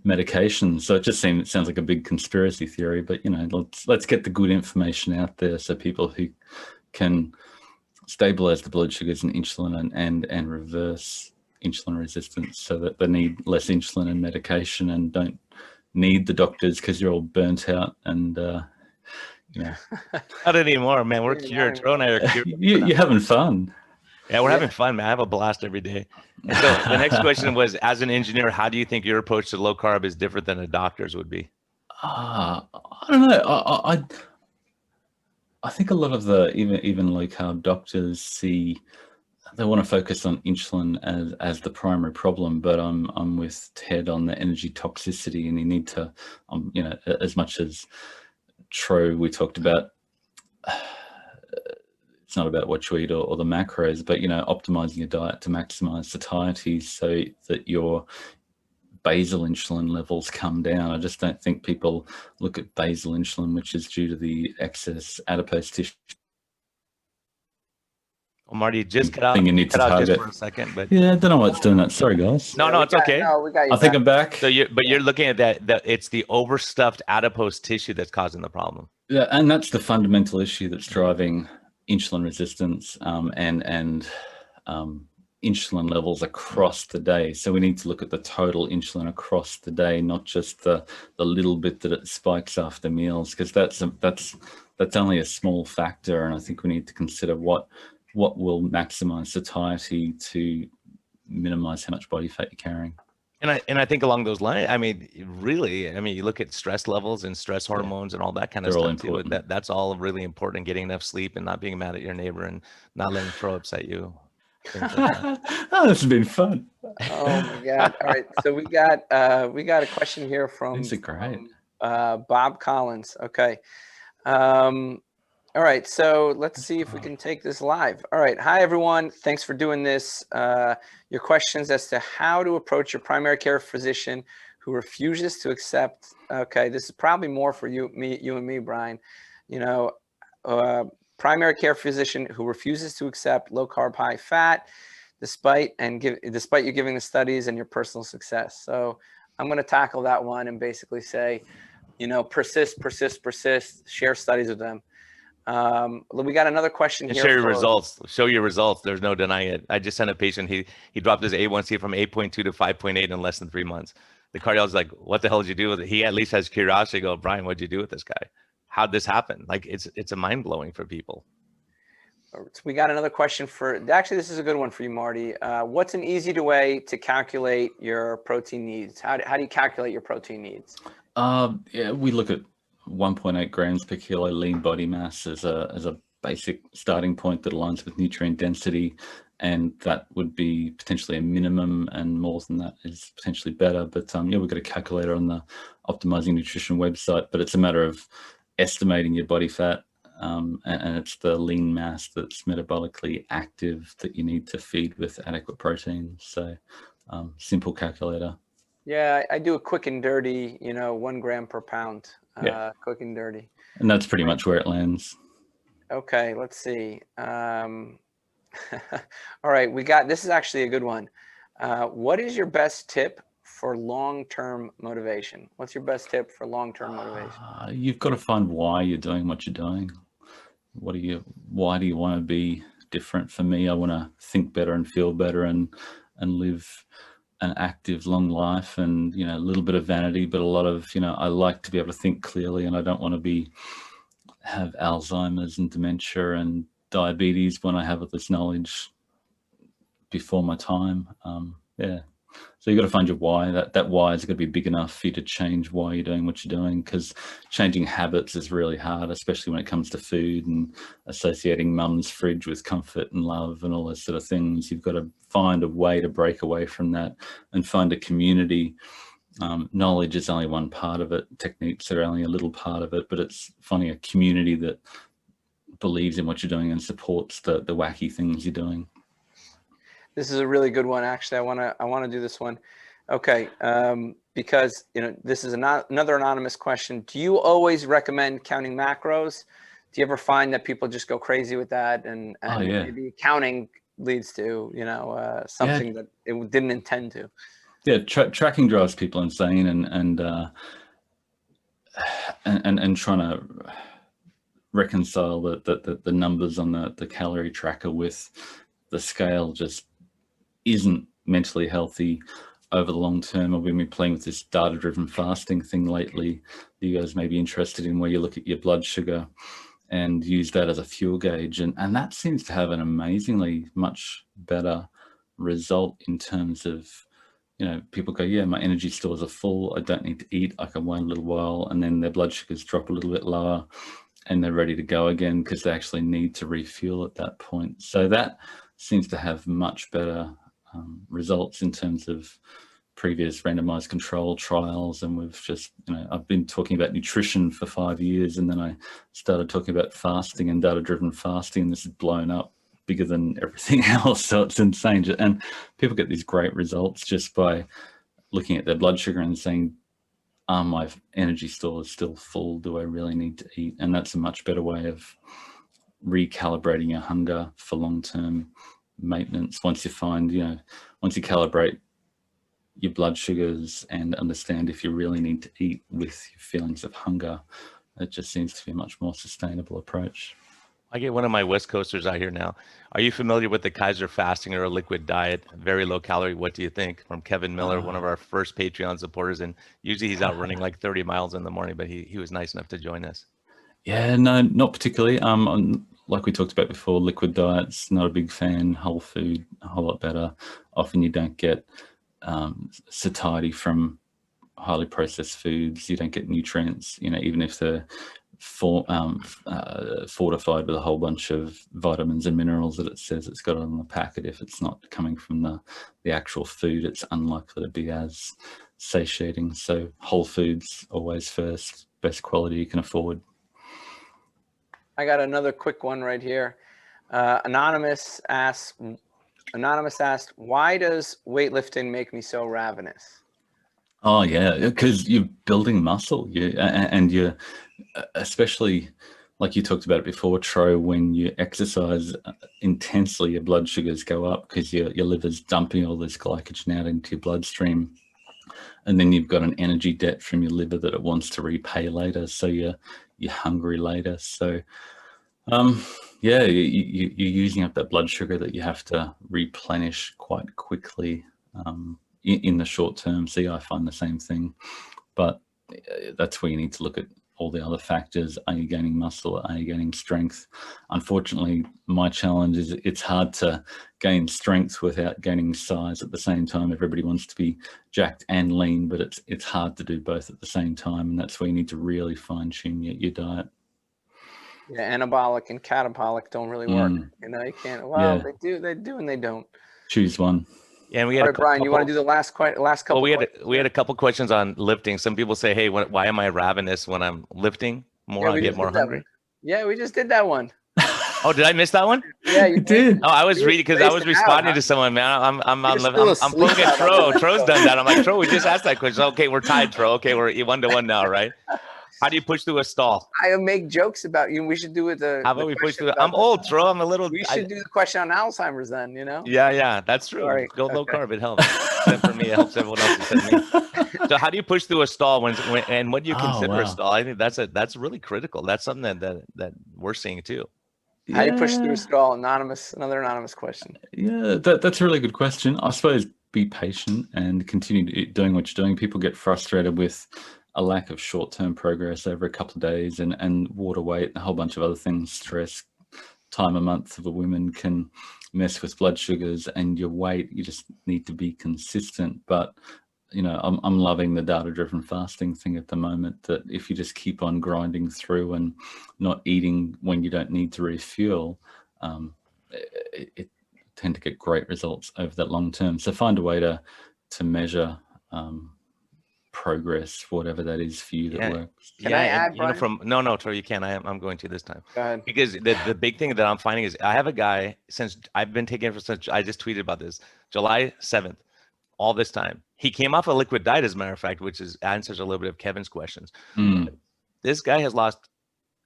medications. So it just sounds like a big conspiracy theory, but let's get the good information out there so people who can stabilize the blood sugars and insulin and reverse insulin resistance, so that they need less insulin and medication and don't need the doctors because you're all burnt out and Not anymore, man. We're cured. Tro and I are cured. You're having fun. Yeah, we're having fun, man. I have a blast every day. And so the next question was, as an engineer, how do you think your approach to low carb is different than a doctor's would be? I don't know. I think a lot of the even low carb doctors they want to focus on insulin as the primary problem, but I'm with Ted on the energy toxicity, and you need to as much as Tro we talked about, it's not about what you eat or the macros, but optimizing your diet to maximize satiety so that your basal insulin levels come down. I just don't think people look at basal insulin, which is due to the excess adipose tissue. Well, Marty, just cut out, you need to target just for a second, but yeah, I don't know what's doing that. Sorry, guys. No, it's okay. No, we got you I think I'm back. So you're looking at that it's the overstuffed adipose tissue that's causing the problem. Yeah, and that's the fundamental issue that's driving insulin resistance and insulin levels across the day. So we need to look at the total insulin across the day, not just the little bit that it spikes after meals, because that's only a small factor. And I think we need to consider what will maximize satiety to minimize how much body fat you're carrying. And I think along those lines, you look at stress levels and stress hormones and all that kind of stuff too. That's all really important. Getting enough sleep and not being mad at your neighbor and not letting Tro upset you. Oh, this has been fun. Oh my God! All right, so we got a question here from Bob Collins. Okay. All right, so let's see if we can take this live. All right, hi everyone. Thanks for doing this. Your questions as to how to approach your primary care physician who refuses to accept. Okay, this is probably more for you and me, Brian. Primary care physician who refuses to accept low carb, high fat, despite you giving the studies and your personal success. So I'm going to tackle that one and basically say, persist, share studies with them. We got another question And here. share your results. Show your results. There's no denying it. I just sent a patient. He dropped his A1C from 8.2 to 5.8 in less than 3 months. The cardiologist like, what the hell did you do with it? He at least has curiosity. Go, Brian, what'd you do with this guy? How'd this happen? Like, it's a mind blowing for people. So we got another question actually, this is a good one for you, Marty. What's an easy way to calculate your protein needs? How do you calculate your protein needs? Yeah, we look at 1.8 grams per kilo lean body mass as a basic starting point that aligns with nutrient density, and that would be potentially a minimum, and more than that is potentially better. But yeah, we've got a calculator on the Optimizing Nutrition website, but it's a matter of estimating your body fat, and it's the lean mass that's metabolically active that you need to feed with adequate protein. So simple calculator. Yeah, I do a quick and dirty, 1 gram per pound, Yeah. quick and dirty. And that's pretty much where it lands. Okay, let's see. All right, this is actually a good one. What is your best tip for long-term motivation? What's your best tip for long-term motivation? You've got to find why you're doing what you're doing. Why do you want to be different? For me, I want to think better and feel better and live an active, long life, and, a little bit of vanity, but a lot of, I like to be able to think clearly, and I don't want to have Alzheimer's and dementia and diabetes when I have all this knowledge before my time. Yeah. So you got to find your why. That why is going to be big enough for you to change why you're doing what you're doing, because changing habits is really hard, especially when it comes to food and associating mum's fridge with comfort and love and all those sort of things. You've got to find a way to break away from that and find a community. Knowledge is only one part of it. Techniques are only a little part of it, but it's finding a community that believes in what you're doing and supports the wacky things you're doing. This is a really good one. Actually, I want to do this one. Okay. Because, this is another anonymous question. Do you always recommend counting macros? Do you ever find that people just go crazy with that? And yeah. Maybe counting leads to, something that it didn't intend to. Yeah. Tracking drives people insane, and trying to reconcile the numbers on the calorie tracker with the scale just isn't mentally healthy over the long term. I've been playing with this data-driven fasting thing lately. You guys may be interested in, where you look at your blood sugar and use that as a fuel gauge, and that seems to have an amazingly much better result in terms of, people go, yeah, my energy stores are full, I don't need to eat, I can wait a little while, and then their blood sugars drop a little bit lower and they're ready to go again because they actually need to refuel at that point. So that seems to have much better results in terms of previous randomized control trials. And we've just, I've been talking about nutrition for 5 years, and then I started talking about fasting and data-driven fasting, and this has blown up bigger than everything else. So it's insane. And people get these great results just by looking at their blood sugar and saying, my energy store is still full. Do I really need to eat? And that's a much better way of recalibrating your hunger for long-term maintenance. Once you find, once you calibrate your blood sugars and understand if you really need to eat with your feelings of hunger, it just seems to be a much more sustainable approach. I get one of my West Coasters out here now. Are you familiar with the Kaiser fasting or a liquid diet? Very low calorie. What do you think? From Kevin Miller, one of our first Patreon supporters. And usually he's out running like 30 miles in the morning, but he was nice enough to join us. Yeah, no, not particularly. Like we talked about before, liquid diets, not a big fan. Whole food, a whole lot better. Often you don't get satiety from highly processed foods. You don't get nutrients, even if they're fortified with a whole bunch of vitamins and minerals that it says it's got on the packet. If it's not coming from the actual food, it's unlikely to be as satiating. So whole foods always first, best quality you can afford. I got another quick one right here. Anonymous asked, why does weightlifting make me so ravenous? Oh yeah, because you're building muscle, and you're, especially like you talked about it before, Tro, when you exercise intensely, your blood sugars go up because your liver's dumping all this glycogen out into your bloodstream, and then you've got an energy debt from your liver that it wants to repay later. So you're hungry later. So Yeah, you're using up that blood sugar that you have to replenish quite quickly in the short term. See, I find the same thing, but that's where you need to look at all the other factors. Are you gaining muscle? Are you gaining strength? Unfortunately, my challenge is it's hard to gain strength without gaining size at the same time. Everybody wants to be jacked and lean, but it's hard to do both at the same time, and that's where you need to really fine tune your diet. Yeah, anabolic and catabolic don't really work. You know, you can't. Well, Yeah. they do, and they don't. Choose one. Yeah, and we All had right, Brian, you want to do the last couple? Well, we had a couple questions on lifting. Some people say, "Hey, why am I ravenous when I'm lifting more? I get more hungry." Yeah, we just did that one. Oh, did I miss that one? Yeah, you did. Oh, I was reading because I was responding to someone, man. I'm looking at Tro. Tro's done that. I'm like, Tro, we just asked that question. Okay, we're tied, Tro. Okay, we're 1-1 now, right? How do you push through a stall? I make jokes about you. We should do it. How about we push through? I'm old, Tro. I'm a little. We should do the question on Alzheimer's then. You know. Yeah, that's true. Sorry. Go low carb. It helps. Except for me, it helps everyone else except me. So, how do you push through a stall and what do you consider a stall? I think that's really critical. That's something that we're seeing too. How do you push through a stall? Another anonymous question. Yeah, that's a really good question. I suppose be patient and continue doing what you're doing. People get frustrated with a lack of short-term progress over a couple of days and water weight and a whole bunch of other things. Stress, time a month of a woman can mess with blood sugars and your weight. You just need to be consistent. But you know, I'm loving the data-driven fasting thing at the moment, that if you just keep on grinding through and not eating when you don't need to refuel, it tend to get great results over that long term. So find a way to measure progress, whatever that is for you that works. Can I add, you know, no, Troy, you can't. I'm going to this time. Go ahead. Because the big thing that I'm finding is I have a guy since I've been taking it for since I just tweeted about this July 7th. All this time, he came off a liquid diet, as a matter of fact, which answers a little bit of Kevin's questions. This guy has lost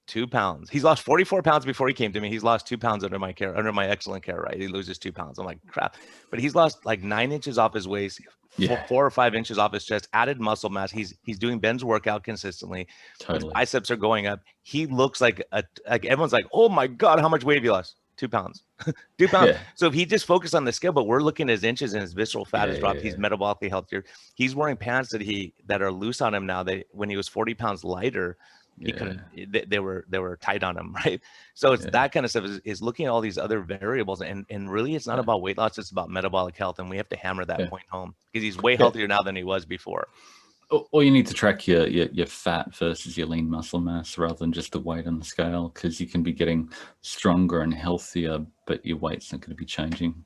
2 pounds. He's lost 44 pounds before he came to me. He's lost 2 pounds under my care, under my excellent care, right? He loses 2 pounds. I'm like, crap. But he's lost like 9 inches off his waist, 4 or 5 inches off his chest, added muscle mass. He's doing Ben's workout consistently. Totally. His biceps are going up. He looks like everyone's like, oh my God, how much weight have you lost? 2 pounds. 2 pounds. Yeah. So if he just focused on the scale, but we're looking at his inches and his visceral fat has dropped. He's metabolically healthier. He's wearing pants that are loose on him now. When he was 40 pounds lighter, he couldn't. They were tight on him, right? So it's that kind of stuff is looking at all these other variables, and really it's not about weight loss. It's about metabolic health, and we have to hammer that point home because he's way healthier now than he was before. Or you need to track your fat versus your lean muscle mass rather than just the weight on the scale, because you can be getting stronger and healthier, but your weight's not going to be changing.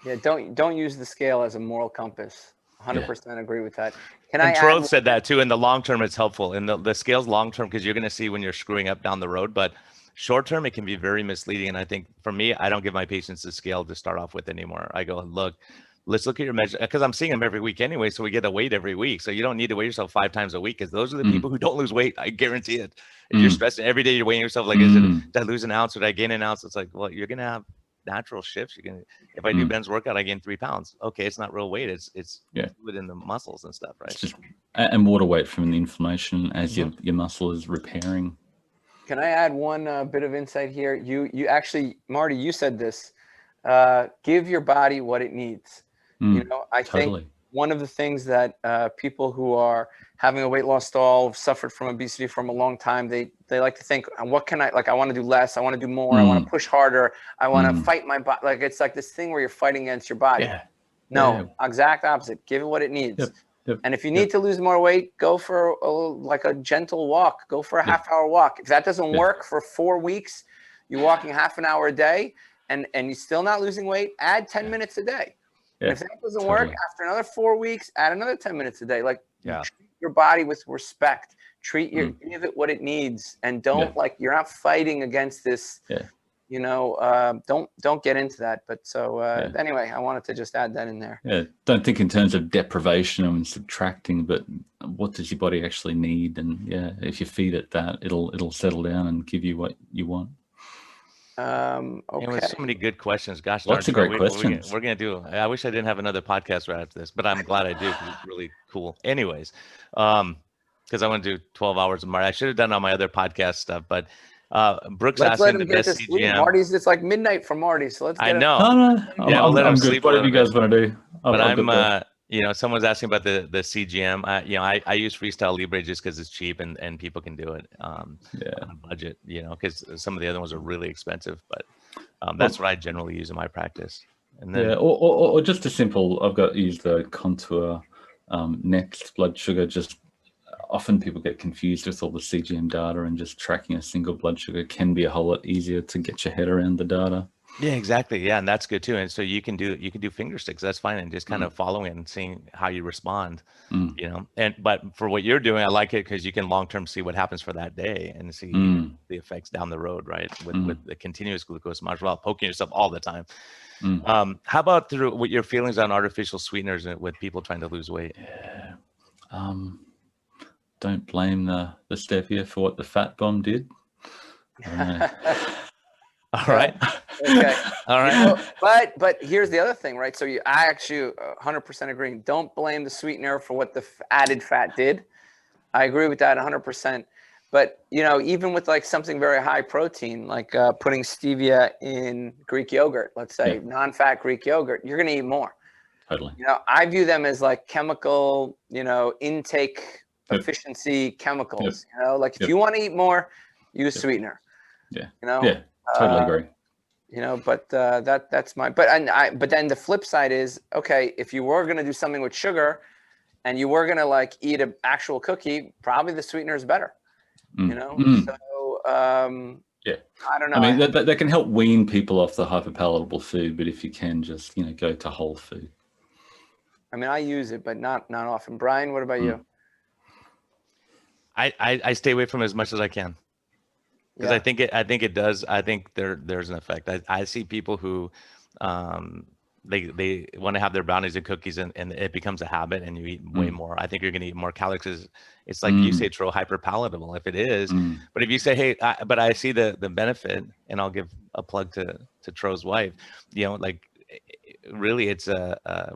Yeah, don't use the scale as a moral compass. 100% agree with that. And Troth said that too. In the long term, it's helpful. In the scale's long term, because you're going to see when you're screwing up down the road. But short term, it can be very misleading. And I think for me, I don't give my patients the scale to start off with anymore. I go, look, let's look at your measure, because I'm seeing them every week anyway. So we get a weight every week. So you don't need to weigh yourself 5 times a week, because those are the people who don't lose weight. I guarantee it. If you're stressing every day, you're weighing yourself like, did I lose an ounce? Or did I gain an ounce? It's like, well, you're going to have natural shifts. If I do Ben's workout, I gain 3 pounds. Okay, it's not real weight. It's within the muscles and stuff, right? And water weight from the inflammation as your muscle is repairing. Can I add one bit of insight here? You actually, Marty, you said this. Give your body what it needs. You know, I think one of the things that people who are having a weight loss stall, suffered from obesity from a long time, they like to think, what can I want to do less, I want to do more, I want to push harder, I want to fight my body. Like, it's like this thing where you're fighting against your body. Exact opposite. Give it what it needs. And if you need to lose more weight, go for a gentle walk. Go for a half-hour walk. If that doesn't work for 4 weeks, you're walking half an hour a day, and you're still not losing weight, add 10 minutes a day. And if that doesn't work, after another 4 weeks, add another 10 minutes a day. Like, treat your body with respect. Give it what it needs, and don't you're not fighting against this. You know, don't get into that. But so anyway, I wanted to just add that in there. Yeah, don't think in terms of deprivation and subtracting, but what does your body actually need? And if you feed it that, it'll settle down and give you what you want. Okay. With so many good questions. Gosh, lots of great questions. We're gonna do. I wish I didn't have another podcast right after this, but I'm glad I do, because it's really cool. Anyways, because I want to do 12 hours of Marty. I should have done all my other podcast stuff, but Brooks Let's let asking him the get best this sleep. CGM. Marty's, it's like midnight for Marty, so let's I get know. No, Yeah, we'll let him I'm good. sleep a Whatever you little guys want to do. But I've got the- you know, someone's asking about the CGM. I use Freestyle Libre just because it's cheap and people can do it on a budget, you know, because some of the other ones are really expensive. But that's what I generally use in my practice. And then, or just a simple, I've got used the Contour Next blood sugar. Just often people get confused with all the CGM data, and just tracking a single blood sugar can be a whole lot easier to get your head around the data. yeah, exactly. Yeah, and that's good too. And so you can do finger sticks. That's fine, and just kind of following and seeing how you respond. You know, but for what you're doing, I like it because you can long term see what happens for that day and see the effects down the road, right? With the continuous glucose monitor, while poking yourself all the time. How about through what your feelings on artificial sweeteners with people trying to lose weight? Yeah. Don't blame the stevia for what the fat bomb did. All right. Okay. All right. You know, but here's the other thing, right? So I actually 100% agree. Don't blame the sweetener for what the added fat did. I agree with that 100%. But, you know, even with like something very high protein, like putting stevia in Greek yogurt, let's say non-fat Greek yogurt, you're going to eat more. Totally. You know, I view them as like chemical, you know, intake efficiency chemicals. You know, like if you want to eat more, use sweetener. Yeah. You know. Yeah. Totally agree. You know, but that's my. But then the flip side is, okay, if you were gonna do something with sugar, and you were gonna like eat an actual cookie, probably the sweetener is better. You know. So I don't know. I mean, that can help wean people off the hyperpalatable food, but if you can, just go to whole food. I mean, I use it, but not often. Brian, what about you? I stay away from it as much as I can. Because I think it does. I think there's an effect. I see people who they want to have their brownies and cookies and it becomes a habit and you eat way more. I think you're going to eat more calories because it's like you say, Tro, hyperpalatable if it is. But if you say, hey, but I see the benefit, and I'll give a plug to Tro's wife, you know, like really it's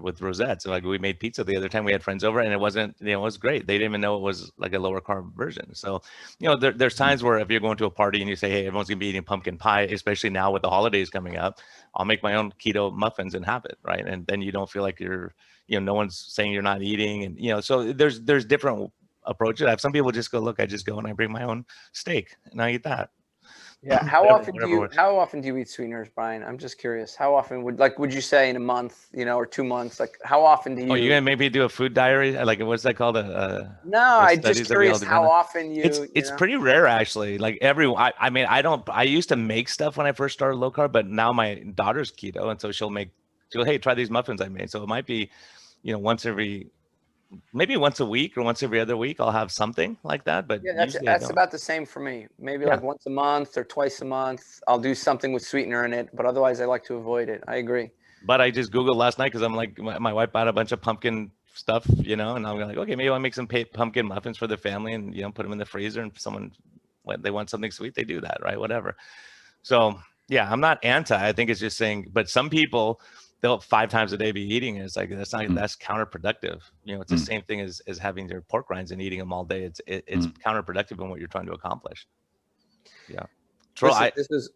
with Rosette. So like we made pizza the other time, we had friends over and it wasn't, you know, it was great. They didn't even know it was like a lower carb version. So, you know, there's times where if you're going to a party and you say, hey, everyone's gonna be eating pumpkin pie, especially now with the holidays coming up, I'll make my own keto muffins and have it, right? And then you don't feel like you're, you know, no one's saying you're not eating, and you know, so there's different approaches. I have some people just go, look, I just go and I bring my own steak and I eat that. Yeah. How often do you eat sweeteners, Brian? I'm just curious. How often would you say in a month, you know, or 2 months? Like how often do you? Oh, you're gonna maybe do a food diary? Like what's that called? No, I'm just curious how often you. It's pretty rare actually. Like I mean, I used to make stuff when I first started low carb, but now my daughter's keto, and so she'll go, hey, try these muffins I made. So it might be, you know, maybe once a week or once every other week, I'll have something like that. But yeah, that's about the same for me. Maybe like once a month or twice a month, I'll do something with sweetener in it. But otherwise, I like to avoid it. I agree. But I just Googled last night because I'm like, my wife bought a bunch of pumpkin stuff, you know, and I'm like, okay, maybe I'll make some pumpkin muffins for the family and, you know, put them in the freezer, and they want something sweet, they do that, right? Whatever. So yeah, I'm not anti. I think it's just saying, but some people, they'll 5 times a day be eating it. It's like that's counterproductive. You know, it's the same thing as having your pork rinds and eating them all day. It's counterproductive in what you're trying to accomplish. Yeah.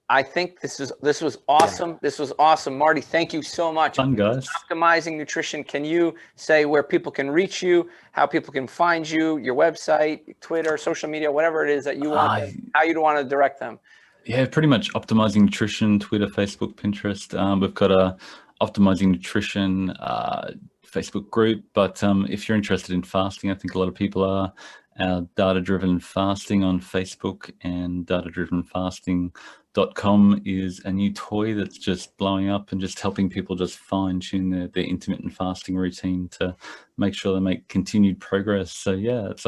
I think this was awesome. Yeah. This was awesome, Marty. Thank you so much. Fun, guys. Optimizing Nutrition. Can you say where people can reach you, how people can find you, your website, Twitter, social media, whatever it is that you want, how you'd want to direct them? Yeah, pretty much Optimizing Nutrition, Twitter, Facebook, Pinterest. We've got a Optimizing Nutrition Facebook group, but if you're interested in fasting, I think a lot of people are. Our Data-Driven Fasting on Facebook and datadrivenfasting.com is a new toy that's just blowing up and just helping people just fine-tune their intermittent fasting routine to make sure they make continued progress. So yeah, it's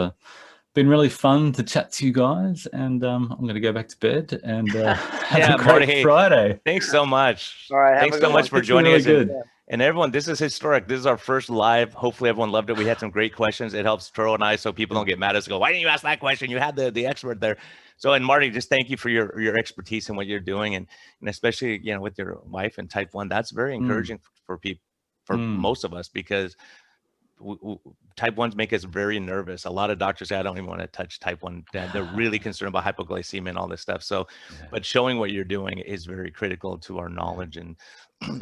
been really fun to chat to you guys, and I'm going to go back to bed and have a great Marty, Friday. Thanks so much. All right, thanks so much for joining us. Good. And everyone, this is historic. This is our first live. Hopefully everyone loved it. We had some great questions. It helps Tro and I so people don't get mad at us and go, why didn't you ask that question? You had the expert there. So, and Marty, just thank you for your expertise and what you're doing. And especially, you know, with your wife and type 1, that's very encouraging for people, for most of us, because type 1s make us very nervous. A lot of doctors say, I don't even want to touch type 1. They're really concerned about hypoglycemia and all this stuff. So, but showing what you're doing is very critical to our knowledge. And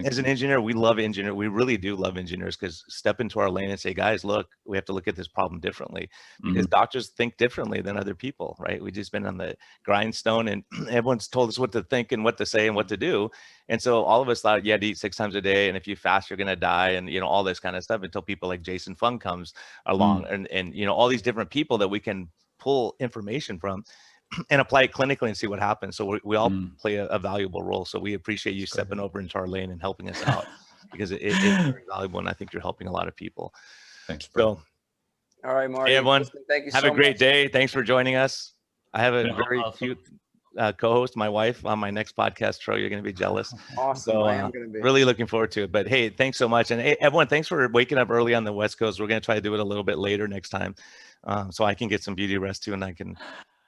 as an engineer, we love engineers. We really do love engineers, because step into our lane and say, guys, look, we have to look at this problem differently, because doctors think differently than other people, right? We've just been on the grindstone, and everyone's told us what to think and what to say and what to do. And so all of us thought you had to eat 6 times a day, and if you fast, you're going to die, and all this kind of stuff, until people like Jason Fung comes along, and all these different people that we can pull information from and apply it clinically and see what happens. So we all play a valuable role. So we appreciate you stepping over into our lane and helping us out, because it's very valuable, and I think you're helping a lot of people. Thanks, bro. So, all right, Marty. hey, everyone. Listen, thank you have so a great much. day. Thanks for joining us. I have a very cute co-host, my wife, on my next podcast. Tro, you're going to be jealous. Awesome. So I am going to be. really looking forward to it. But hey, thanks so much. And hey, everyone, thanks for waking up early on the West Coast. We're going to try to do it a little bit later next time, so I can get some beauty rest too, and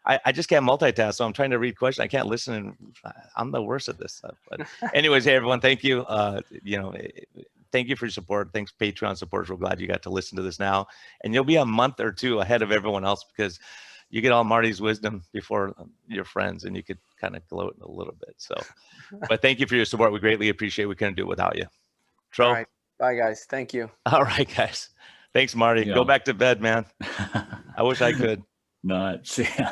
I just can't multitask, so I'm trying to read questions. I can't listen, and I'm the worst at this stuff. But anyways, hey, everyone, thank you. Thank you for your support. Thanks, Patreon supporters. We're glad you got to listen to this now. And you'll be a month or 2 ahead of everyone else, because you get all Marty's wisdom before your friends, and you could kind of gloat a little bit. So, but thank you for your support. We greatly appreciate it. We couldn't do it without you. Tro. All right. Bye, guys. Thank you. All right, guys. Thanks, Marty. Yeah. Go back to bed, man. I wish I could. No, see ya.